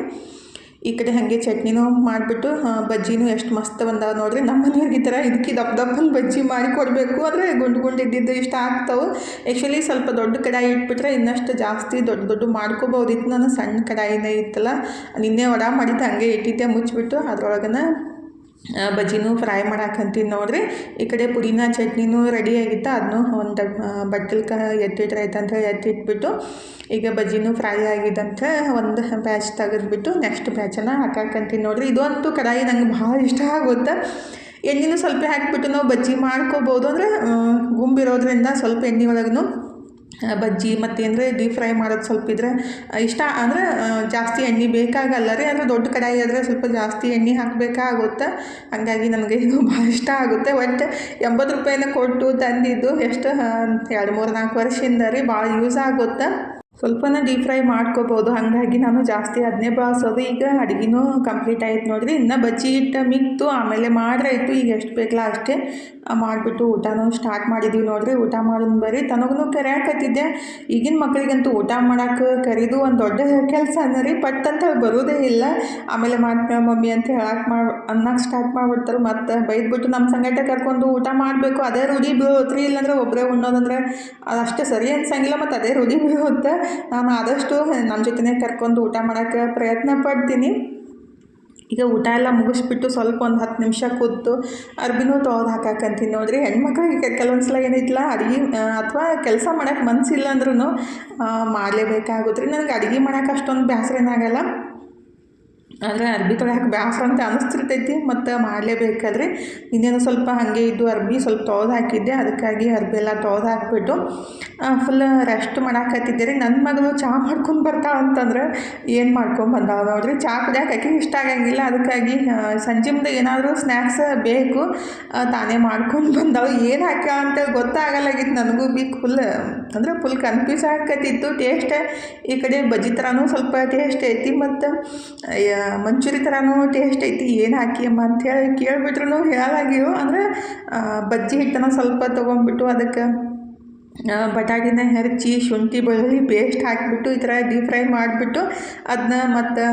ಈ ಕಡೆ ಹಾಗೆ ಚಟ್ನಿನೂ ಮಾಡಿಬಿಟ್ಟು ಬಜ್ಜಿನೂ ಎಷ್ಟು ಮಸ್ತ್ ಬಂದಾವೆ ನೋಡಿರಿ. ನಮ್ಮ ಮನೆಯವ್ರಿಗೆ ಈ ಥರ ಇದಕ್ಕೆ ದಪ್ಪನ ಬಜ್ಜಿ ಮಾಡಿ ಕೊಡಬೇಕು, ಅಂದರೆ ಗುಂಡು ಇದ್ದಿದ್ದು ಇಷ್ಟ ಆಗ್ತಾವೆ. ಆ್ಯಕ್ಚುಲಿ ಸ್ವಲ್ಪ ದೊಡ್ಡ ಕಡಾಯಿ ಇಟ್ಬಿಟ್ರೆ ಇನ್ನಷ್ಟು ಜಾಸ್ತಿ ದೊಡ್ಡ ಮಾಡ್ಕೋಬೋದಿತ್ತು. ನಾನು ಸಣ್ಣ ಕಡಾಯಿನೇ ಇತ್ತಲ್ಲ, ನಿನ್ನೆ ವಡ ಮಾಡಿದ್ದು ಹಾಗೆ ಇಟ್ಟಿದ್ದೆ ಮುಚ್ಚಿಬಿಟ್ಟು ಅದ್ರೊಳಗನ ಬಜ್ಜಿನೂ ಫ್ರೈ ಮಾಡಾಕಂತೀನಿ ನೋಡಿರಿ. ಈ ಕಡೆ ಪುದೀನ ಚಟ್ನಿನೂ ರೆಡಿಯಾಗಿತ್ತು, ಅದನ್ನೂ ಒಂದು ಬಟ್ಟಲ್ಗೆ ಎತ್ತಿಟ್ರೆ ಆಯ್ತು ಅಂತ ಹೇಳಿ ಎತ್ತಿಟ್ಬಿಟ್ಟು ಈಗ ಬಜ್ಜಿನೂ ಫ್ರೈ ಆಗಿದ್ದಂತ ಒಂದು ಬ್ಯಾಚ್ ತೆಗೆದ್ಬಿಟ್ಟು ನೆಕ್ಸ್ಟ್ ಬ್ಯಾಚನ್ನು ಹಾಕಾಕಂತೀನಿ ನೋಡಿರಿ. ಇದಂತೂ ಕಡಾಯಿ ನಂಗೆ ಭಾಳ ಇಷ್ಟ ಆಗುತ್ತೆ. ಎಣ್ಣೆನೂ ಸ್ವಲ್ಪ ಹಾಕಿಬಿಟ್ಟು ನಾವು ಬಜ್ಜಿ ಮಾಡ್ಕೋಬೋದು, ಅಂದರೆ ಗುಂಬಿರೋದ್ರಿಂದ ಸ್ವಲ್ಪ ಎಣ್ಣೆ ಒಳಗೂ ಬಜ್ಜಿ ಮತ್ತೇನಂದರೆ ಡೀಪ್ ಫ್ರೈ ಮಾಡೋದು ಸ್ವಲ್ಪ ಇದ್ರೆ ಇಷ್ಟ. ಅಂದರೆ ಜಾಸ್ತಿ ಎಣ್ಣೆ ಬೇಕಾಗಲ್ಲ ರೀ, ಅಂದರೆ ದೊಡ್ಡ ಕಡಾಯಿ ಆದರೆ ಸ್ವಲ್ಪ ಜಾಸ್ತಿ ಎಣ್ಣೆ ಹಾಕಬೇಕಾಗುತ್ತೆ. ಹಾಗಾಗಿ ನನಗೆ ಇದು ಭಾಳ ಇಷ್ಟ ಆಗುತ್ತೆ. ಒಟ್ಟು 80 ರೂಪಾಯಿನ ಕೊಟ್ಟು ತಂದಿದ್ದು ಎಷ್ಟು 2-3-4 ವರ್ಷದಿಂದ ರೀ, ಭಾಳ ಯೂಸ್ ಆಗುತ್ತೆ. ಸ್ವಲ್ಪನ ಡೀಪ್ ಫ್ರೈ ಮಾಡ್ಕೋಬೋದು, ಹಾಗಾಗಿ ನಾನು ಜಾಸ್ತಿ ಅದನ್ನೇ ಬಳಸೋದು. ಈಗ ಅಡುಗೆನೂ ಕಂಪ್ಲೀಟ್ ಆಯ್ತು ನೋಡಿರಿ. ಇನ್ನು ಬಜ್ಜಿ ಹಿಟ್ಟು ಮಿಕ್ತು ಆಮೇಲೆ ಮಾಡ್ರಾಯ್ತು. ಈಗ ಎಷ್ಟು ಬೇಕಲ್ಲ ಅಷ್ಟೇ ಮಾಡಿಬಿಟ್ಟು ಊಟನೂ ಸ್ಟಾರ್ಟ್ ಮಾಡಿದ್ದೀವಿ ನೋಡಿರಿ. ಊಟ ಮಾಡೋದು ಬರೀ ತನಗೂ ಕರೆಯಾಕತ್ತಿದ್ದೆ. ಈಗಿನ ಮಕ್ಕಳಿಗಂತೂ ಊಟ ಮಾಡೋಕೆ ಕರೀದು ಒಂದು ದೊಡ್ಡ ಕೆಲಸ ಅನ್ನರಿ, ಪಟ್ ಅಂತ ಬರೋದೇ ಇಲ್ಲ. ಆಮೇಲೆ ಮಾಡ್ತೀವಿ ಮಮ್ಮಿ ಅಂತ ಅನ್ನಕ್ಕೆ ಸ್ಟಾರ್ಟ್ ಮಾಡಿಬಿಡ್ತಾರೆ. ಮತ್ತು ಬೈದ್ಬಿಟ್ಟು ನಮ್ಮ ಸಂಗಟ ಕರ್ಕೊಂಡು ಊಟ ಮಾಡಬೇಕು, ಅದೇ ರೂಢಿ ಬೀಳುತ್ತೆ ರೀ. ಇಲ್ಲಾಂದ್ರೆ ಒಬ್ಬರೇ ಉಣ್ಣೋದಂದ್ರೆ ಅದಷ್ಟೇ ಸರಿ ಅನ್ಸಂಗಿಲ್ಲ, ಮತ್ತು ಅದೇ ರೂಢಿ ಬೀಳುತ್ತೆ. ನಾನು ಆದಷ್ಟು ನಮ್ಮ ಜೊತೆನೇ ಕರ್ಕೊಂಡು ಊಟ ಮಾಡೋಕ್ಕೆ ಪ್ರಯತ್ನ ಪಡ್ತೀನಿ. ಈಗ ಊಟ ಎಲ್ಲ ಮುಗಿಸ್ಬಿಟ್ಟು ಸ್ವಲ್ಪ ಒಂದು 10 ನಿಮಿಷ ಕೂತು ಅರ್ಬಿನೂ ತೊಳೆದು ಹಾಕಾಕಂತೀನಿ ನೋಡಿರಿ. ಹೆಣ್ಮಕ್ಳಿಗೆ ಕೆಲವೊಂದು ಸಲ ಏನೈತಿಲ್ಲ ಅಡುಗೆ ಅಥವಾ ಕೆಲಸ ಮಾಡೋಕ್ಕೆ ಮನಸ್ಸಿಲ್ಲ ಅಂದ್ರೂ ಮಾಡಲೇಬೇಕಾಗುತ್ತೆ ರೀ. ನನಗೆ ಅಡುಗೆ ಮಾಡೋಕೆ ಅಷ್ಟೊಂದು ಬೇಸರ ಏನಾಗಲ್ಲ, ಆದರೆ ಅರ್ಬಿ ತೊಳೆಯೋಕೆ ಬೇಸರ ಅಂತ ಅನ್ನಿಸ್ತಿರ್ತೈತಿ, ಮತ್ತು ಮಾಡಲೇಬೇಕಾದ್ರಿ. ಇನ್ನೇನು ಸ್ವಲ್ಪ ಹಾಗೆ ಇದ್ದು ಅರ್ಬಿ ಸ್ವಲ್ಪ ತೊಳೆದು ಹಾಕಿದ್ದೆ, ಅದಕ್ಕಾಗಿ ಅರ್ಬಿ ಎಲ್ಲ ತೊಳೆದು ಹಾಕಿಬಿಟ್ಟು ಫುಲ್ ರೆಸ್ಟ್ ಮಾಡಾಕತ್ತಿದ್ದೆ ರೀ. ನನ್ನ ಮಗಳು ಚಹಾ ಮಾಡ್ಕೊಂಡು ಬರ್ತಾಳೆ ಅಂತಂದ್ರೆ ಏನು ಮಾಡ್ಕೊಂಡು ಬಂದಾವ ನೋಡಿರಿ. ಚಹಾ ಕುಡಿಯೋಕೆ ಆಕೆಗೆ ಇಷ್ಟ ಆಗಂಗಿಲ್ಲ, ಅದಕ್ಕಾಗಿ ಸಂಜೆ ಮುಂದೆ ಏನಾದರೂ ಸ್ನ್ಯಾಕ್ಸ್ ಬೇಕು ತಾನೇ ಮಾಡ್ಕೊಂಡು ಬಂದಾಳು. ಏನು ಹಾಕ್ಯ ಅಂತೇಳಿ ಗೊತ್ತಾಗಲ್ಲಾಗಿತ್ತು ನನಗೂ ಬಿ. ಫುಲ್ ಕನ್ಫ್ಯೂಸ್ ಆಗತ್ತಿತ್ತು. ಟೇಸ್ಟ್ ಈ ಕಡೆ ಬಜ್ಜಿ ಥರನೂ ಸ್ವಲ್ಪ ಟೇಸ್ಟ್ ಐತಿ, ಮತ್ತು ಮಂಚೂರಿ ಥರನೂ ಟೇಸ್ಟ್ ಐತಿ. ಏನು ಹಾಕಿಯಮ್ಮ ಅಂಥೇಳಿ ಕೇಳಿಬಿಟ್ರು ಹೇಳಲಾಗಿವು. ಅಂದರೆ ಬಜ್ಜಿ ಹಿಟ್ಟನ್ನು ಸ್ವಲ್ಪ ತೊಗೊಂಡ್ಬಿಟ್ಟು ಅದಕ್ಕೆ ಬಟಾಟಿನ ಹೆಚ್ಚಿ ಶುಂಠಿ ಬೆಳ್ಳುಳ್ಳಿ ಪೇಸ್ಟ್ ಹಾಕಿಬಿಟ್ಟು ಈ ಥರ ಡೀಪ್ ಫ್ರೈ ಮಾಡಿಬಿಟ್ಟು ಅದನ್ನ ಮತ್ತು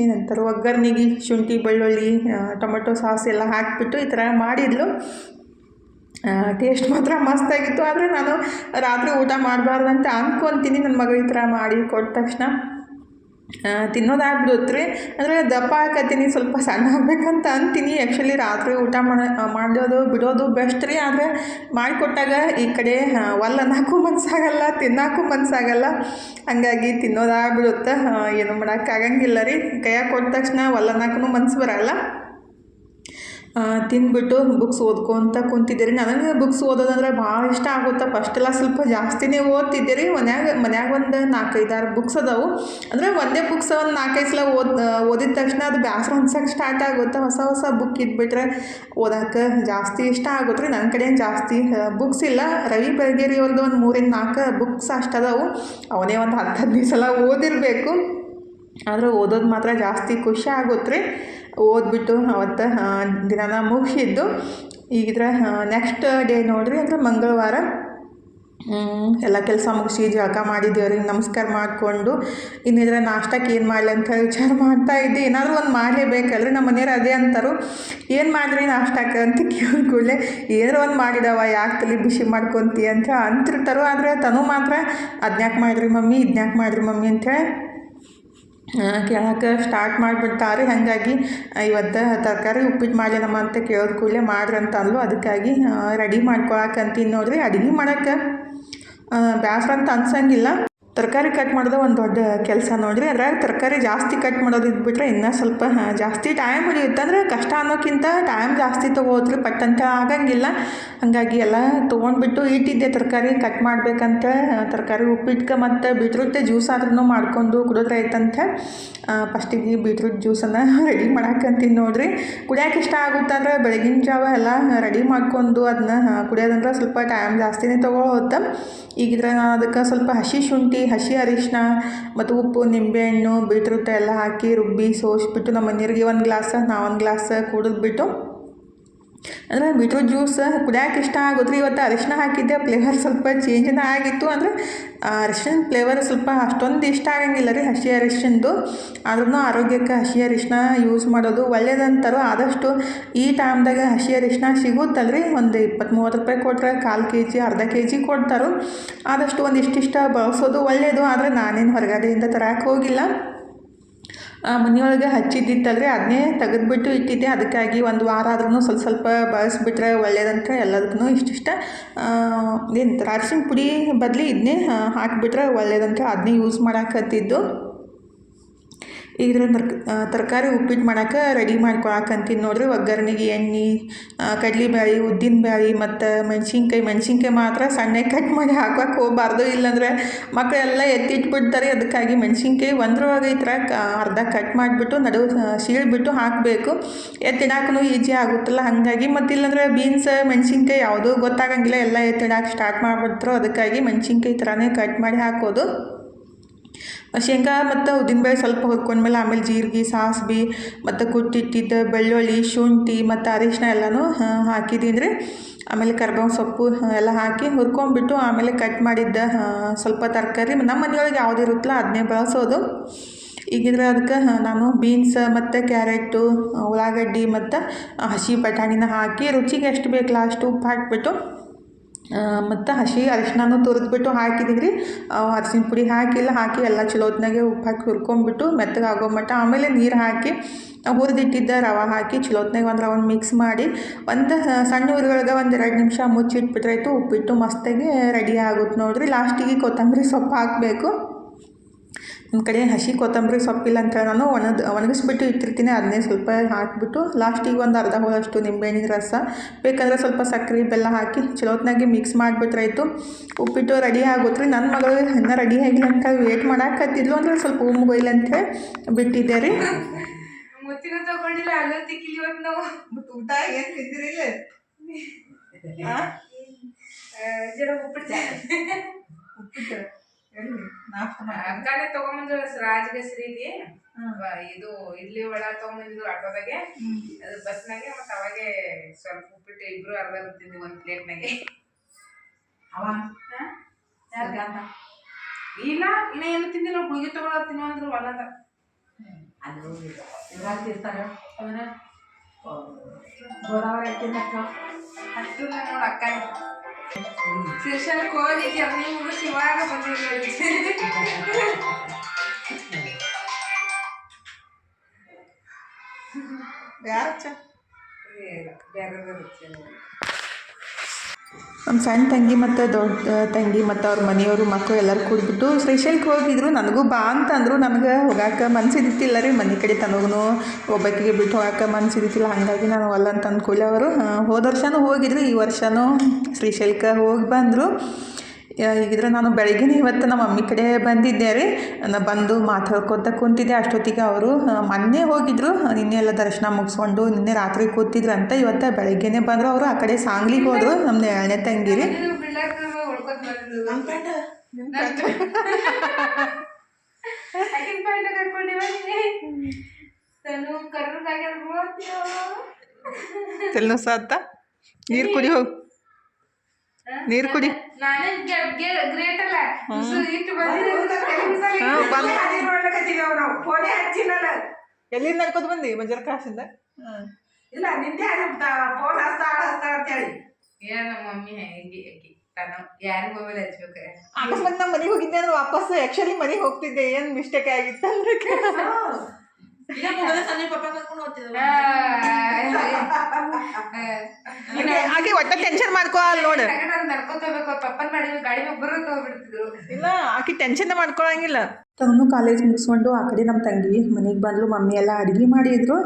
ಏನಂತಾರೆ ಒಗ್ಗರ್ನಿಗೆ ಶುಂಠಿ ಬೆಳ್ಳುಳ್ಳಿ ಟೊಮೆಟೊ ಸಾಸ್ ಎಲ್ಲ ಹಾಕಿಬಿಟ್ಟು ಈ ಥರ ಮಾಡಿದ್ಲು. ಟೇಸ್ಟ್ ಮಾತ್ರ ಮಸ್ತಾಗಿತ್ತು. ಆದರೆ ನಾನು ರಾತ್ರಿ ಊಟ ಮಾಡಬಾರ್ದು ಅಂತ ಅಂದ್ಕೊತೀನಿ. ನನ್ನ ಮಗಳು ಈ ಥರ ಮಾಡಿ ಕೊಟ್ಟ ತಕ್ಷಣ ತಿನ್ನೋದಾಗ್ಬಿಡುತ್ತೆ ರೀ. ಅಂದರೆ ದಪ್ಪ ಹಾಕತ್ತೀನಿ, ಸ್ವಲ್ಪ ಸಣ್ಣ ಆಗಬೇಕಂತ ಅಂತೀನಿ. ಆ್ಯಕ್ಚುಲಿ ರಾತ್ರಿ ಊಟ ಮಾಡೋದು ಬಿಡೋದು ಬೆಸ್ಟ್ ರೀ. ಆದರೆ ಮಾಡಿಕೊಟ್ಟಾಗ ಈ ಕಡೆ ಅನ್ನೋಕ್ಕೂ ಮನಸ್ಸಾಗಲ್ಲ, ತಿನ್ನೋಕ್ಕೂ ಮನಸ್ಸಾಗಲ್ಲ, ಹಾಗಾಗಿ ತಿನ್ನೋದಾಗ್ಬಿಡುತ್ತೆ. ಏನು ಮಾಡೋಕ್ಕಾಗಂಗಿಲ್ಲ ರೀ. ಕೈಯಾಗ ಕೊಟ್ಟ ತಕ್ಷಣ ಅನ್ನೋಕ್ಕೂ ಮನಸ್ಸು ಬರೋಲ್ಲ. ತಿಂದ್ಬಿಟ್ಟು ಬುಕ್ಸ್ ಓದ್ಕೊತ ಕುಂತಿದ್ದೆ ರೀ. ನನಗೆ ಬುಕ್ಸ್ ಓದೋದಂದ್ರೆ ಭಾಳ ಇಷ್ಟ ಆಗುತ್ತೆ. ಫಸ್ಟೆಲ್ಲ ಸ್ವಲ್ಪ ಜಾಸ್ತಿನೇ ಓದ್ತಿದ್ದೆ ರೀ. ಮನ್ಯಾಗ ಒಂದು 4-5-6 ಬುಕ್ಸ್ ಅದಾವು. ಅಂದರೆ ಒಂದೇ ಬುಕ್ಸ್ ಒಂದು 4-5 ಸಲ ಓದಿದ ತಕ್ಷಣ ಅದು ಬೇಸರ ಅನ್ಸೋಕ್ಕೆ ಸ್ಟಾರ್ಟ್ ಆಗುತ್ತೆ. ಹೊಸ ಬುಕ್ ಇದ್ಬಿಟ್ರೆ ಓದೋಕ್ಕೆ ಜಾಸ್ತಿ ಇಷ್ಟ ಆಗುತ್ತೆ ರೀ. ನನ್ನ ಕಡೆ ಜಾಸ್ತಿ ಬುಕ್ಸ್ ಇಲ್ಲ. ರವಿ ಬೆಳಗೇರಿ ಅವ್ರದ್ದು ಒಂದು 3-4 ಬುಕ್ಸ್ ಅಷ್ಟದಾವು. ಅವನೇ ಒಂದು 10-15 ಸಲ ಓದಿರಬೇಕು. ಆದರೆ ಓದೋದು ಮಾತ್ರ ಜಾಸ್ತಿ ಖುಷಿ ಆಗುತ್ತೆ ರೀ. ಓದ್ಬಿಟ್ಟು ಅವತ್ತು ದಿನಾನ ಮುಗಿಸಿದ್ದು. ಈಗಿದ್ರೆ ನೆಕ್ಸ್ಟ್ ಡೇ ನೋಡಿರಿ, ಅಂದರೆ ಮಂಗಳವಾರ ಎಲ್ಲ ಕೆಲಸ ಮುಗಿಸಿ ಜಳಕ ಮಾಡಿ ದೇವ್ರಿಗೆ ನಮಸ್ಕಾರ ಮಾಡಿಕೊಂಡು ಇನ್ನಿದ್ರೆ ನಾಷ್ಟಕ್ಕೆ ಏನು ಮಾಡಲಿ ಅಂತ ಹೇಳಿ ವಿಚಾರ ಮಾಡ್ತಾಯಿದ್ದೆ. ಏನಾದರೂ ಒಂದು ಮಾಡಲೇಬೇಕಲ್ರಿ. ನಮ್ಮ ಮನೆಯವ್ರು ಅದೇ ಅಂತಾರು, ಏನು ಮಾಡಿರಿ ನಾಷ್ಟಕ್ಕೆ ಅಂತ ಕೇಳ್ಕೊಳ್ಳೆ, ಏನಾರು ಒಂದು ಮಾಡಿದವ ಯಾಕೆ ತಲೆ ಬಿಸಿ ಮಾಡ್ಕೊತಿ ಅಂತ ಅಂತಿರ್ತಾರೋ. ಆದರೆ ತನೂ ಮಾತ್ರ ಅದನ್ಯಾಕೆ ಮಾಡಿರಿ ಮಮ್ಮಿ, ಇದನ್ಯಾಕೆ ಮಾಡಿರಿ ಮಮ್ಮಿ ಅಂಥೇಳಿ ಕೇಳೋಕೆ ಸ್ಟಾರ್ಟ್ ಮಾಡಿಬಿಡ್ತಾರೆ. ಹಾಗಾಗಿ ಇವತ್ತು ತರಕಾರಿ ಉಪ್ಪಿಟ್ಟು ಮಾಡಲೇನಮ್ಮ ಅಂತ ಕೇಳೋದು ಕೂಡಲೇ ಮಾಡ್ರಿ ಅಂತ ಅಂದ್ಲು. ಅದಕ್ಕಾಗಿ ರೆಡಿ ಮಾಡ್ಕೊಳಕಂತೀನಿ ನೋಡಿರಿ. ಅಡುಗೆ ಮಾಡೋಕ್ಕೆ ಬೇಸರ ಅಂತ ಅನ್ಸಂಗಿಲ್ಲ. ತರಕಾರಿ ಕಟ್ ಮಾಡೋದು ಒಂದು ದೊಡ್ಡ ಕೆಲಸ ನೋಡಿರಿ. ಅದ್ರಾಗ ತರಕಾರಿ ಜಾಸ್ತಿ ಕಟ್ ಮಾಡೋದು ಇದ್ಬಿಟ್ರೆ ಇನ್ನೂ ಸ್ವಲ್ಪ ಜಾಸ್ತಿ ಟೈಮ್ ಹಿಡಿಯುತ್ತೆ. ಅಂದರೆ ಕಷ್ಟ ಅನ್ನೋಕ್ಕಿಂತ ಟೈಮ್ ಜಾಸ್ತಿ ತೊಗೋದ್ರಿ, ಪಟ್ಟಂತ ಆಗಂಗಿಲ್ಲ. ಹಾಗಾಗಿ ಎಲ್ಲ ತೊಗೊಂಡ್ಬಿಟ್ಟು ಇಟ್ಟಿದ್ದೆ ತರಕಾರಿ ಕಟ್ ಮಾಡ್ಬೇಕಂತ. ತರಕಾರಿ ಉಪ್ಪಿಟ್ಕೆ ಮತ್ತು ಬೀಟ್ರೂಟ್ ಜ್ಯೂಸ್ ಆದ್ರೂ ಮಾಡ್ಕೊಂಡು ಕುಡಿದ್ರೆ ಆಯ್ತಂತ ಫಸ್ಟಿಗೆ ಬೀಟ್ರೂಟ್ ಜ್ಯೂಸನ್ನು ರೆಡಿ ಮಾಡಾಕಂತೀನಿ ನೋಡಿರಿ. ಕುಡಿಯೋಕೆ ಇಷ್ಟ ಆಗುತ್ತಂದ್ರೆ ಬೆಳಗಿನ ಜಾವ ಎಲ್ಲ ರೆಡಿ ಮಾಡ್ಕೊಂಡು ಅದನ್ನ ಕುಡಿಯೋದಂದ್ರೆ ಸ್ವಲ್ಪ ಟೈಮ್ ಜಾಸ್ತಿನೇ ತೊಗೊಳುತ್ತೆ. ಈಗಿದ್ರೆ ನಾನು ಅದಕ್ಕೆ ಸ್ವಲ್ಪ ಹಸಿ ಶುಂಠಿ, ಹಸಿ ಅರಿಶಿನ ಮತ್ತು ಉಪ್ಪು, ನಿಂಬೆಹಣ್ಣು, ಬೀಟ್ರೂಟ್ ಎಲ್ಲ ಹಾಕಿ ರುಬ್ಬಿ ಸೋಸ್ಬಿಟ್ಟು ನಮ್ಮ ಮನೆಯವ್ರಿಗೆ ಒಂದು ಗ್ಲಾಸ್, ನಾ ಒಂದು ಗ್ಲಾಸ್ ಕುಡಿದ್ಬಿಟ್ಟು ಅಂದರೆ ಬೀಟ್ರೂಟ್ ಜ್ಯೂಸ್ ಕುಡಿಯೋಕೆ ಇಷ್ಟ ಆಗೋದ್ರಿ. ಇವತ್ತು ಅರಿಶಿನ ಹಾಕಿದ್ದೆ, ಫ್ಲೇವರ್ ಸ್ವಲ್ಪ ಚೇಂಜನ ಆಗಿತ್ತು. ಅಂದರೆ ಅರಿಶಿನ ಫ್ಲೇವರ್ ಸ್ವಲ್ಪ ಅಷ್ಟೊಂದು ಇಷ್ಟ ಆಗಂಗಿಲ್ಲ ರೀ ಹಸಿ ಅರಿಶಿನದು. ಆದ್ರೂ ಆರೋಗ್ಯಕ್ಕೆ ಹಸಿ ಅರಿಶಿನ ಯೂಸ್ ಮಾಡೋದು ಒಳ್ಳೇದಂತಾರೋ. ಆದಷ್ಟು ಈ ಟೈಮ್ದಾಗ ಹಸಿ ಅರಿಶಿನ ಸಿಗುತ್ತಲ್ರಿ, ಒಂದು 20-30 ರೂಪಾಯಿ ಕೊಟ್ಟರೆ 1/4 kg, ಅರ್ಧ kg ಕೊಡ್ತಾರೋ. ಆದಷ್ಟು ಒಂದು ಇಷ್ಟಿಷ್ಟ ಬಳಸೋದು ಒಳ್ಳೆಯದು. ಆದರೆ ನಾನೇನು ಹೊರಗಡೆಯಿಂದ ತರಕ್ಕೆ ಹೋಗಿಲ್ಲ, ಮನೆಯೊಳಗೆ ಹಚ್ಚಿದ್ದಿತ್ತಲ್ರಿ ಅದನ್ನೇ ತೆಗೆದುಬಿಟ್ಟು ಇಟ್ಟಿದ್ದೆ. ಅದಕ್ಕಾಗಿ ಒಂದು ವಾರ ಆದ್ರೂ ಸ್ವಲ್ಪ ಬಳಸಿಬಿಟ್ರೆ ಒಳ್ಳೇದಂತ ಎಲ್ಲದಕ್ಕೂ ಇಷ್ಟಿಷ್ಟ ಏನು ಅರಿಶಿನ ಪುಡಿ ಬದಲಿ ಇದನ್ನೇ ಹಾಕಿಬಿಟ್ರೆ ಒಳ್ಳೇದಂತ ಅದನ್ನೇ ಯೂಸ್ ಮಾಡಾಕತ್ತಿದ್ದು. ಇದ್ರ ತರಕಾರಿ ಉಪ್ಪಿಟ್ಟು ಮಾಡೋಕೆ ರೆಡಿ ಮಾಡ್ಕೊಳಕಂತೀನಿ ನೋಡಿರಿ. ಒಗ್ಗರಣೆಗೆ ಎಣ್ಣೆ, ಕಡಲೆಬೇಳೆ, ಉದ್ದಿನಬೇಳೆ ಮತ್ತು ಮೆಣಸಿನ್ಕಾಯಿ ಮಾತ್ರ ಸಣ್ಣಗೆ ಕಟ್ ಮಾಡಿ ಹಾಕೋಕೆ ಹೋಗಬಾರ್ದು, ಇಲ್ಲಾಂದರೆ ಮಕ್ಕಳೆಲ್ಲ ಎತ್ತಿಟ್ಬಿಡ್ತಾರೆ. ಅದಕ್ಕಾಗಿ ಮೆಣಸಿನ್ಕಾಯಿ ಒಂದ್ರೊಳಗೆ ಈ ಥರ ಅರ್ಧ ಕಟ್ ಮಾಡಿಬಿಟ್ಟು ನಡುವೆ ಸೀಳ್ಬಿಟ್ಟು ಹಾಕಬೇಕು. ಎತ್ತಿಡಾಕೂ ಈಜಿ ಆಗುತ್ತಲ್ಲ, ಹಾಗಾಗಿ. ಮತ್ತು ಇಲ್ಲಾಂದರೆ ಬೀನ್ಸ್, ಮೆಣಸಿನ್ಕಾಯಿ ಯಾವುದೂ ಗೊತ್ತಾಗಂಗಿಲ್ಲ, ಎಲ್ಲ ಎತ್ತಿಡಾಕೆ ಸ್ಟಾರ್ಟ್ ಮಾಡಿಬಿಡ್ತಾರೆ. ಅದಕ್ಕಾಗಿ ಮೆಣಸಿನ್ಕಾಯಿ ಥರನೇ ಕಟ್ ಮಾಡಿ ಹಾಕೋದು. ಶೇಂಗಾ ಮತ್ತು ಉದ್ದಿನಬೇಳೆ ಸ್ವಲ್ಪ ಹುರ್ಕೊಂಡ್ಮೇಲೆ ಆಮೇಲೆ ಜೀರಿಗೆ, ಸಾಸಿವೆ ಮತ್ತು ಕುಟ್ಟಿಟ್ಟಿದ್ದ ಬೆಳ್ಳುಳ್ಳಿ, ಶುಂಠಿ ಮತ್ತು ಅರಿಶಿನ ಎಲ್ಲನೂ ಹಾಕಿದ್ದೀನಿ ರೀ. ಆಮೇಲೆ ಕರ್ಬೇವಿನ ಸೊಪ್ಪು ಎಲ್ಲ ಹಾಕಿ ಹುರ್ಕೊಂಡ್ಬಿಟ್ಟು ಆಮೇಲೆ ಕಟ್ ಮಾಡಿದ್ದ ಸ್ವಲ್ಪ ತರಕಾರಿ ನಮ್ಮ ಮನೆಯೊಳಗೆ ಯಾವುದು ಇರುತ್ತಲ್ಲ ಅದನ್ನೇ ಬಳಸೋದು. ಈಗಿದ್ರೆ ಅದಕ್ಕೆ ನಾನು ಬೀನ್ಸ್ ಮತ್ತು ಕ್ಯಾರೆಟು, ಉಳ್ಳಾಗಡ್ಡಿ ಮತ್ತು ಹಸಿ ಬಟಾಣಿನ ಹಾಕಿ ರುಚಿಗೆ ಎಷ್ಟು ಬೇಕಲ್ಲ ಅಷ್ಟು ಉಪ್ಪು ಹಾಕಿಬಿಟ್ಟು ಮತ್ತು ಹಸಿ ಅರಿಶಿನೂ ತುರಿದ್ಬಿಟ್ಟು ಹಾಕಿದ್ದೀವಿ ರೀ. ಅರಿಶಿನ ಪುಡಿ ಹಾಕಿ ಎಲ್ಲ ಚಲೋತ್ನಾಗೆ ಉಪ್ಪು ಹಾಕಿ ಹುರ್ಕೊಂಡ್ಬಿಟ್ಟು ಮೆತ್ತಗೆ ಆಗೋ ಮಟ್ಟ ಆಮೇಲೆ ನೀರು ಹಾಕಿ ಹುರಿದಿಟ್ಟಿದ್ದ ರವೆ ಹಾಕಿ ಚಲೋತ್ನಾಗೆ ಒಂದು ರೌಂಡ್ ಮಿಕ್ಸ್ ಮಾಡಿ ಒಂದು ಸಣ್ಣ ಉರಿಯೊಳಗೆ 1-2 ನಿಮಿಷ ಮುಚ್ಚಿಟ್ಬಿಟ್ರಾಯ್ತು. ಉಪ್ಪಿಟ್ಟು ಮಸ್ತಾಗಿ ರೆಡಿ ಆಗುತ್ತೆ ನೋಡಿರಿ. ಲಾಸ್ಟಿಗೆ ಕೊತ್ತಂಬರಿ ಸೊಪ್ಪು ಹಾಕಬೇಕು. ನಮ್ಮ ಕಡೆ ಹಸಿ ಕೊತ್ತಂಬರಿ ಸೊಪ್ಪಿಲ್ಲ ಅಂತ ನಾನು ಒಣಗಿಸ್ಬಿಟ್ಟು ಇಟ್ಟಿರ್ತೀನಿ, ಅದನ್ನೇ ಸ್ವಲ್ಪ ಹಾಕಿಬಿಟ್ಟು ಲಾಸ್ಟಿಗೆ ಒಂದು ಅರ್ಧ ಹೋಳಷ್ಟು ನಿಂಬೆಹಣ್ಣಿನ ರಸ, ಬೇಕಾದರೆ ಸ್ವಲ್ಪ ಸಕ್ಕರೆ ಬೆಲ್ಲ ಹಾಕಿ ಚಲೋತ್ನಾಗಿ ಮಿಕ್ಸ್ ಮಾಡಿಬಿಟ್ರಾಯ್ತು. ಉಪ್ಪಿಟ್ಟು ರೆಡಿ ಆಗುತ್ತೆ ರೀ. ನನ್ನ ಮಗಳು ಇನ್ನೂ ರೆಡಿ ಆಗಿಲ್ಲ ಅಂತ ವೇಟ್ ಮಾಡಾಕತ್ತಿದ್ಲು, ಅಂದರೆ ಸ್ವಲ್ಪ ಉಮ್ಗೊಯ್ಲಿ ಅಂತೇಳಿ ಬಿಟ್ಟಿದ್ದೆ ರೀ. ತಗೊಂಡಿಲ್ಲ ಅಲ್ಲ ತಿಕ್ಕಿಲಿ ಇವತ್ತು ನಾವು ಊಟ ಏನು ತಿಂದಿರಿಲ್ಲ ಉಪ್ಪಿಟ್ಟು ಅಕ್ಕಾನೆ ತಗೊಂಬಂದ್ರು ರಾಜಗಸ್ರಿಗೆ. ಇದು ಇಡ್ಲಿ ವಡ ತಗೊಂಬಂದಿದ್ರು ಆಟೋದಾಗೆ, ಅದು ಬಸ್ನಾಗೆ. ಮತ್ತೆ ಅವಾಗೆ ಸ್ವಲ್ಪ ಉಪ್ಪಿಟ್ಟು ಇಬ್ರು ಅರ್ಧ ತಿಂದ್ವಿ ಒಂದು ಪ್ಲೇಟ್ನಾಗೆ. ಇಲ್ಲ ಇನ್ನ ಏನು ತಿಂದಿಲ್ಲ, ಗುಳಿಗೆ ತಗೊಳ ತಿನ್ನೋ ಅಂದ್ರು ಅಲ್ಲದ. ಅದು ಇರ್ತಾರೆ ಅವನ ಗೋದಾವರಿ ಅಷ್ಟು ನೋಡು ಅಕ್ಕ ಶಿರ್ಷಲ್ಕ್ ಹೋಗಿ ಜರ್ನಿ ಮುಗಿಸಿ ಇವಾಗ ಬಂದಿದ್ದೀವಿ. ನಮ್ಮ ಸಣ್ಣ ತಂಗಿ ಮತ್ತು ದೊಡ್ಡ ತಂಗಿ ಮತ್ತು ಅವ್ರ ಮನೆಯವರು ಮಕ್ಕಳು ಎಲ್ಲರೂ ಕೂಡಿಬಿಟ್ಟು ಶ್ರೀಶೈಲಕ್ಕೆ ಹೋಗಿದ್ರು. ನನಗೂ ಬಾ ಅಂತಂದರು. ನನಗೆ ಹೋಗಾಕ ಮನಸ್ಸಿದ್ದಿಲ್ಲ ರೀ, ಮನೆ ಕಡೆ ತನಗೂ ಒಬ್ಬಾಕಿಗೆ ಬಿಟ್ಟು ಹೋಗಾಕ ಮನಸ್ಸಿದ್ದಿಲ್ಲ. ಹಾಗಾಗಿ ನಾನು ಒಲ್ಲ ಅಂತ ಅಂದ್ಕೊಳ್ಳಿ. ಅವರು ಹೋದ ವರ್ಷವೂ ಹೋಗಿದ್ರು, ಈ ವರ್ಷವೂ ಶ್ರೀಶೈಲಕ್ಕೆ ಹೋಗಿ ಬಂದರು. ಈಗಿದ್ರೆ ನಾನು ಬೆಳಗ್ಗೆ ಇವತ್ತು ನಮ್ಮ ಮಮ್ಮಿ ಕಡೆ ಬಂದಿದ್ದೆ ರೀ. ನಾನು ಬಂದು ಮಾತಾಡ್ಕೊತ ಕುಂತಿದ್ದೆ. ಅಷ್ಟೊತ್ತಿಗೆ ಅವರು ಮೊನ್ನೆ ಹೋಗಿದ್ರು, ನಿನ್ನೆ ಎಲ್ಲ ದರ್ಶನ ಮುಗಿಸ್ಕೊಂಡು ನಿನ್ನೆ ರಾತ್ರಿ ಕೂತಿದ್ರು ಅಂತ. ಇವತ್ತು ಬೆಳಗ್ಗೆನೇ ಬಂದರು. ಅವರು ಆ ಕಡೆ ಸಾಂಗ್ಲಿಗೆ ಹೋದರು, ನಮ್ಮ 2ನೇ ತಂಗಿ ರೀ. ತೆಲ್ನುಸಾತ ನೀರು ಕುಡಿ, ಹೋಗಿ ನೀರು ಕುಡಿ. ಎಲ್ಲಿ ನಡ್ಕೋತ ಬಂದಿ ಮಂಜರ್ ಕ್ರಾಸಿಂದ? ಇಲ್ಲ ನಿಂದೆ ಫೋನ್ ಹಸ್ತಾ ಅಂತ ಹೇಳಿ ಏನ ಮಮ್ಮಿ ಯಾರ ಮೊಬೈಲ್ ಹಚ್ಬೇಕು. ಅಕಸ್ಮಾತ್ ನಮ್ಮ ಮನೆಗೆ ಹೋಗಿದ್ದೆ ಅಂದ್ರೆ ವಾಪಸ್ ಆ್ಯಕ್ಚುಲಿ ಮನೆಗೆ ಹೋಗ್ತಿದ್ದೆ. ಏನು ಮಿಸ್ಟೇಕ್ ಆಗಿತ್ತು ಅಂದ್ರೆ ಹಾಗೆ ಒಟ್ಟ ಟೆನ್ಷನ್ ಮಾಡ್ಕೋ. ಅಲ್ಲಿ ನೋಡು ನಡ್ಕೊತ ಹೋಗ್ಬೇಕು. ಪಪ್ಪನ್ ಮಾಡಿ ಗಾಡಿ ಒಬ್ಬರು ತಗೊಬಿಡ್ತಿದ್ರು. ಇಲ್ಲ ಆಕೆ ಟೆನ್ಷನ್ ಮಾಡ್ಕೊಳಂಗಿಲ್ಲ. ತನೂ ಕಾಲೇಜ್ ಮುಗಿಸ್ಕೊಂಡು ಆ ಕಡೆ ನಮ್ಮ ತಂಗಿ ಮನೆಗೆ ಬಂದ್ಲು. ಮಮ್ಮಿ ಎಲ್ಲ ಅಡುಗೆ ಮಾಡಿದ್ರು.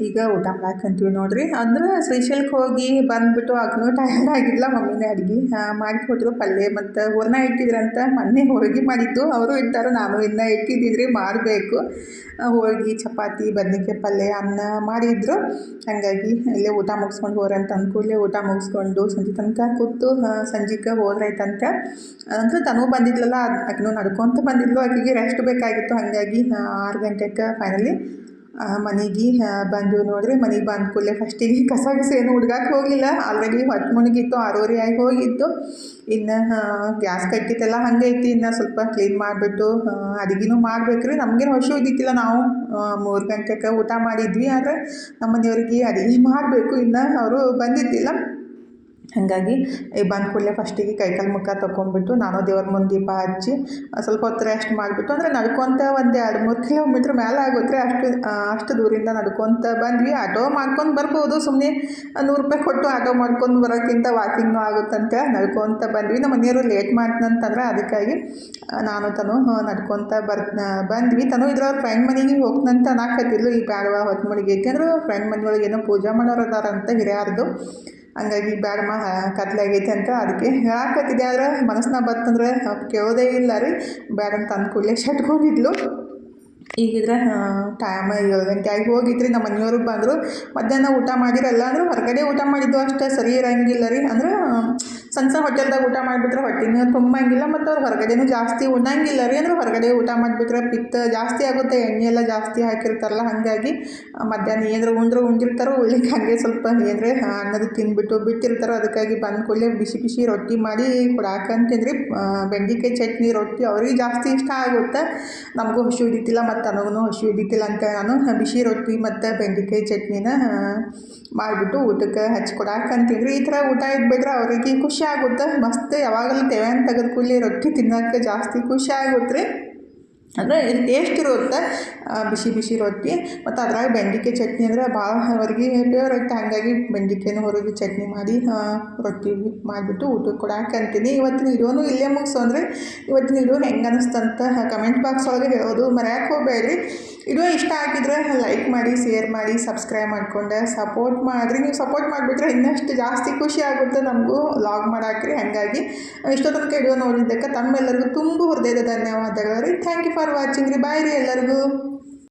ಈಗ ಊಟ ಮಾಡಾಕಂತೀವಿ ನೋಡ್ರಿ. ಅಂದ್ರೆ ಶ್ರೀಶೈಲಕ್ಕೆ ಹೋಗಿ ಬಂದುಬಿಟ್ಟು ಆಗೂ ಟಯರ್ಡ್ ಆಗಿಲ್ಲ. ಮಮ್ಮಿನೇ ಅಡುಗೆ ಮಾಡಿಕೊಟ್ರು. ಪಲ್ಯ ಮತ್ತು ಹೂರ್ಣ ಇಟ್ಟಿದ್ರಂತ ಮೊನ್ನೆ ಹೋಳಿಗೆ ಮಾಡಿದ್ದು. ಅವರು ಇಟ್ಟಾರು, ನಾನು ಇನ್ನೂ ಇಟ್ಟಿದ್ದಿದ್ರಿ ಮಾಡಬೇಕು. ಹೋಳಿಗೆ, ಚಪಾತಿ, ಬದ್ನಿಕಾಯಿ ಪಲ್ಯ, ಅನ್ನ ಮಾಡಿದ್ರು. ಹಾಗಾಗಿ ಇಲ್ಲೇ ಊಟ ಮುಗಿಸ್ಕೊಂಡು ಹೋಗ್ರಿ ಅಂತ ಅಂದ್ಕೂಡಲೇ ಊಟ ಮುಗಿಸ್ಕೊಂಡು ಸಂಜೆ ತನಕ ಕೂತು ಸಂಜೆಗೆ ಹೋದ್ರಾಯ್ತಂತ. ಅಂದ್ರೆ ತನೂ ಬಂದಿದ್ಲಲ್ಲ, ಆಕಿನೂ ನಡ್ಕೊತ ಬಂದಿದ್ಲು. ಆಕೆಗೆ ರೆಸ್ಟ್ ಬೇಕಾಗಿತ್ತು. ಹಾಗಾಗಿ 6 ಗಂಟೆಗೆ ಫೈನಲಿ ಮನೆಗೆ ಬಂದು ನೋಡ್ರಿ. ಮನೆಗೆ ಬಂದ ಕೂಡಲೇ ಫಸ್ಟಿಗೆ ಕಸ ಏನು ಹುಡ್ಗಕ್ಕೆ ಹೋಗಲಿಲ್ಲ. ಆಲ್ರೆಡಿ ಹೊತ್ತು ಮುಳುಗಿತ್ತು, 6:30 ಆಗಿ ಹೋಗಿತ್ತು. ಇನ್ನು ಗ್ಯಾಸ್ ಕಟ್ಟಿತ್ತಲ್ಲ ಹಂಗೈತಿ. ಇನ್ನು ಸ್ವಲ್ಪ ಕ್ಲೀನ್ ಮಾಡಿಬಿಟ್ಟು ಅಡುಗೆನೂ ಮಾಡ್ಬೇಕ್ರಿ. ನಮಗೇನು ಹಸಿವು ಇದ್ದಿತ್ತಿಲ್ಲ. ನಾವು 3 ಗಂಟೆಗೆ ಊಟ ಮಾಡಿದ್ವಿ. ಆದರೆ ನಮ್ಮ ಮನೆಯವ್ರಿಗೆ ಅಡುಗೆ ಮಾಡಬೇಕು, ಇನ್ನು ಅವರು ಬಂದಿದ್ದಿಲ್ಲ. ಹಾಗಾಗಿ ಬಂದ ಕೂಡಲೇ ಫಸ್ಟಿಗೆ ಕೈಕಾಲು ಮುಖ ತೊಗೊಂಡ್ಬಿಟ್ಟು ನಾನು ದೇವ್ರ ಮುಂದೆ ದೀಪ ಹಚ್ಚಿ ಸ್ವಲ್ಪ ಹೊತ್ತು ರೆಸ್ಟ್ ಮಾಡಿಬಿಟ್ಟು, ಅಂದರೆ ನಡ್ಕೊತ ಒಂದು 2-3 ಕಿಲೋಮೀಟ್ರ್ ಮೇಲೆ ಆಗುತ್ತೆ. ಅಷ್ಟು ದೂರಿಂದ ನಡ್ಕೊತ ಬಂದ್ವಿ. ಆಟೋ ಮಾಡ್ಕೊಂಡು ಬರ್ಬೋದು, ಸುಮ್ಮನೆ ₹100 ಕೊಟ್ಟು ಆಟೋ ಮಾಡ್ಕೊಂಡು ಬರೋಕ್ಕಿಂತ ವಾಕಿಂಗ್ನೂ ಆಗುತ್ತಂತೆ ನಡ್ಕೊತ ಬಂದ್ವಿ. ನಮ್ಮ ಮನೆಯವರು ಲೇಟ್ ಮಾಡ್ತಂತಂದ್ರೆ ಅದಕ್ಕಾಗಿ ನಾನು ತನು ನಡ್ಕೊತ ಬಂದ್ವಿ. ತನು ಇದ್ರವ್ರ ಫ್ರೆಂಡ್ ಮನೆಗೆ ಹೋಗ್ತಂತ ಅನ್ನಕತ್ತಿದ್ಲು. ಈ ಬ್ಯಾಡವಾ ಹೊತ್ತು ಮುಳುಗೈತಿ ಅಂದ್ರೆ ಫ್ರೆಂಡ್ ಮನೆಯೊಳಗೆ ಏನೋ ಪೂಜೆ ಮಾಡೋರು ಅದಾರಂತ ಹಿರಿಯಾರ್ದು. ಹಂಗಾಗಿ ಬ್ಯಾಡಮ್ಮ ಕತ್ಲಾಗೈತೆ ಅಂತ ಅದಕ್ಕೆ ಹೇಳಾಕತ್ತಿದ್ದೆ. ಆದ್ರೆ ಮನಸ್ಸಿನ ಬತ್ತಂದ್ರೆ ಕೇಳೋದೇ ಇಲ್ಲ ರೀ. ಬ್ಯಾಡ ಅಂತ ಅಂದ್ಕೂಡಲೇ ಶಟ್ಕೊಂಡಿದ್ಲು. ಈಗಿದ್ರೆ ಟೈಮ್ 7 ಗಂಟೆ ಆಗಿ ಹೋಗಿದ್ರಿ. ನಮ್ಮ ಮನೆಯವರು ಬಂದರು. ಮಧ್ಯಾಹ್ನ ಊಟ ಮಾಡಿರಲ್ಲ ಅಂದ್ರೆ ಹೊರಗಡೆ ಊಟ ಮಾಡಿದ್ದು ಅಷ್ಟೇ ಸರಿ ಇರೋಂಗಿಲ್ಲ ರೀ. ಅಂದ್ರೆ ಸಣ್ಣ ಸಣ್ಣ ಹೋಟೆಲ್ದಾಗ ಊಟ ಮಾಡಿಬಿಟ್ರೆ ಹೊಟ್ಟೆನೂ ತುಂಬಂಗಿಲ್ಲ. ಮತ್ತು ಅವ್ರು ಹೊರಗಡೆನೂ ಜಾಸ್ತಿ ಉಣ್ಣಂಗಿಲ್ಲ ರೀ. ಅಂದ್ರೆ ಹೊರಗಡೆ ಊಟ ಮಾಡಿಬಿಟ್ರೆ ಪಿತ್ತ ಜಾಸ್ತಿ ಆಗುತ್ತೆ, ಎಣ್ಣೆ ಎಲ್ಲ ಜಾಸ್ತಿ ಹಾಕಿರ್ತಾರಲ್ಲ. ಹಾಗಾಗಿ ಮಧ್ಯಾಹ್ನ ಏನಾರು ಉಂಡಿರ್ತಾರೋ ಉಳ್ಳಿಕ್ಕೆ ಹಾಗೆ ಸ್ವಲ್ಪ ಏನಾರೆ ಅನ್ನೋದು ತಿಂದ್ಬಿಟ್ಟು ಬಿಟ್ಟಿರ್ತಾರೋ. ಅದಕ್ಕಾಗಿ ಬಂದ ಕೂಡಲೇ ಬಿಸಿ ಬಿಸಿ ರೊಟ್ಟಿ ಮಾಡಿ ಕೊಡಾಕಂತಿದ್ರಿ. ಬೆಂಡೆಕಾಯಿ ಚಟ್ನಿ ರೊಟ್ಟಿ ಅವ್ರಿಗೆ ಜಾಸ್ತಿ ಇಷ್ಟ ಆಗುತ್ತೆ. ನಮಗೂ ಹಸಿವು ಇದ್ದಿತ್ತಿಲ್ಲ ಮತ್ತು ನನಗೂ ಹಸಿವು ಇದ್ದಿತ್ತಿಲ್ಲ ಅಂತ ನಾನು ಬಿಸಿ ರೊಟ್ಟಿ ಮತ್ತು ಬೆಂಡೆಕಾಯಿ ಚಟ್ನಿನ ಮಾಡಿಬಿಟ್ಟು ಊಟಕ್ಕೆ ಹಚ್ಕೊಡಾಕಂತಿದ್ರಿ. ಈ ಥರ ಊಟ ಇದ್ಬಿಟ್ರೆ ಅವರಿಗೆ ಖುಷಿ ಆಗುತ್ತೆ. ಮಸ್ತ್ ಯಾವಾಗಲೂ ತೆವೆ ಅಂತ ತೆಗೆದು ಕೂಡಲೇ ರೊಟ್ಟಿ ತಿನ್ನೋಕ್ಕೆ ಜಾಸ್ತಿ ಖುಷಿ ಆಗುತ್ತೆ ರೀ. ಅಂದರೆ ಟೇಸ್ಟ್ ಇರುತ್ತೆ ಬಿಸಿ ಬಿಸಿ ರೊಟ್ಟಿ. ಮತ್ತು ಅದ್ರಾಗ ಬೆಂಡೆಕಾಯಿ ಚಟ್ನಿ ಅಂದರೆ ಭಾಳ ಅವ್ರಿಗೆ ಫೇವ್ರೇಟ್. ಹಾಗಾಗಿ ಬೆಂಡೆಕಾಯಿನೂ ಹೊರಗೆ ಚಟ್ನಿ ಮಾಡಿ ರೊಟ್ಟಿ ಮಾಡಿಬಿಟ್ಟು ಊಟಕ್ಕೆ ಕೊಡಾಕಂತೀನಿ. ಇವತ್ತಿನ ವಿಡಿಯೋನು ಇಲ್ಲೇ ಮುಗಿಸೋಂದ್ರೆ ಇವತ್ತಿನ ವಿಡಿಯೋ ಹೆಂಗೆ ಅನ್ನಿಸ್ತಂತ ಕಮೆಂಟ್ ಬಾಕ್ಸ್ ಒಳಗೆ ಹೇಳೋದು ಮರೆಯೋಕ್ಕೆ ಹೋಗಬೇಡ್ರಿ. ವಿಡಿಯೋ ಇಷ್ಟ ಆಗಿದ್ರೆ ಲೈಕ್ ಮಾಡಿ, ಶೇರ್ ಮಾಡಿ, ಸಬ್ಸ್ಕ್ರೈಬ್ ಮಾಡಿಕೊಂಡು ಸಪೋರ್ಟ್ ಮಾಡಿರಿ. ನೀವು ಸಪೋರ್ಟ್ ಮಾಡಿಬಿಟ್ರೆ ಇನ್ನಷ್ಟು ಜಾಸ್ತಿ ಖುಷಿ ಆಗುತ್ತೆ ನಮಗೂ ವ್ಲಾಗ್ ಮಾಡಾಕ್ರಿ. ಹಾಗಾಗಿ ಇಷ್ಟೋ ತನಕ ವಿಡಿಯೋ ನೋಡಿದ್ದಕ್ಕೆ ತಮ್ಮೆಲ್ಲರಿಗೂ ತುಂಬ ಹೃದಯದ ಧನ್ಯವಾದಗಳು ರೀ. ಥ್ಯಾಂಕ್ ಯು ಫಾರ್ ವಾಚಿಂಗ್ ರೀ. ಬಾಯ್ ರೀ ಎಲ್ಲರಿಗೂ.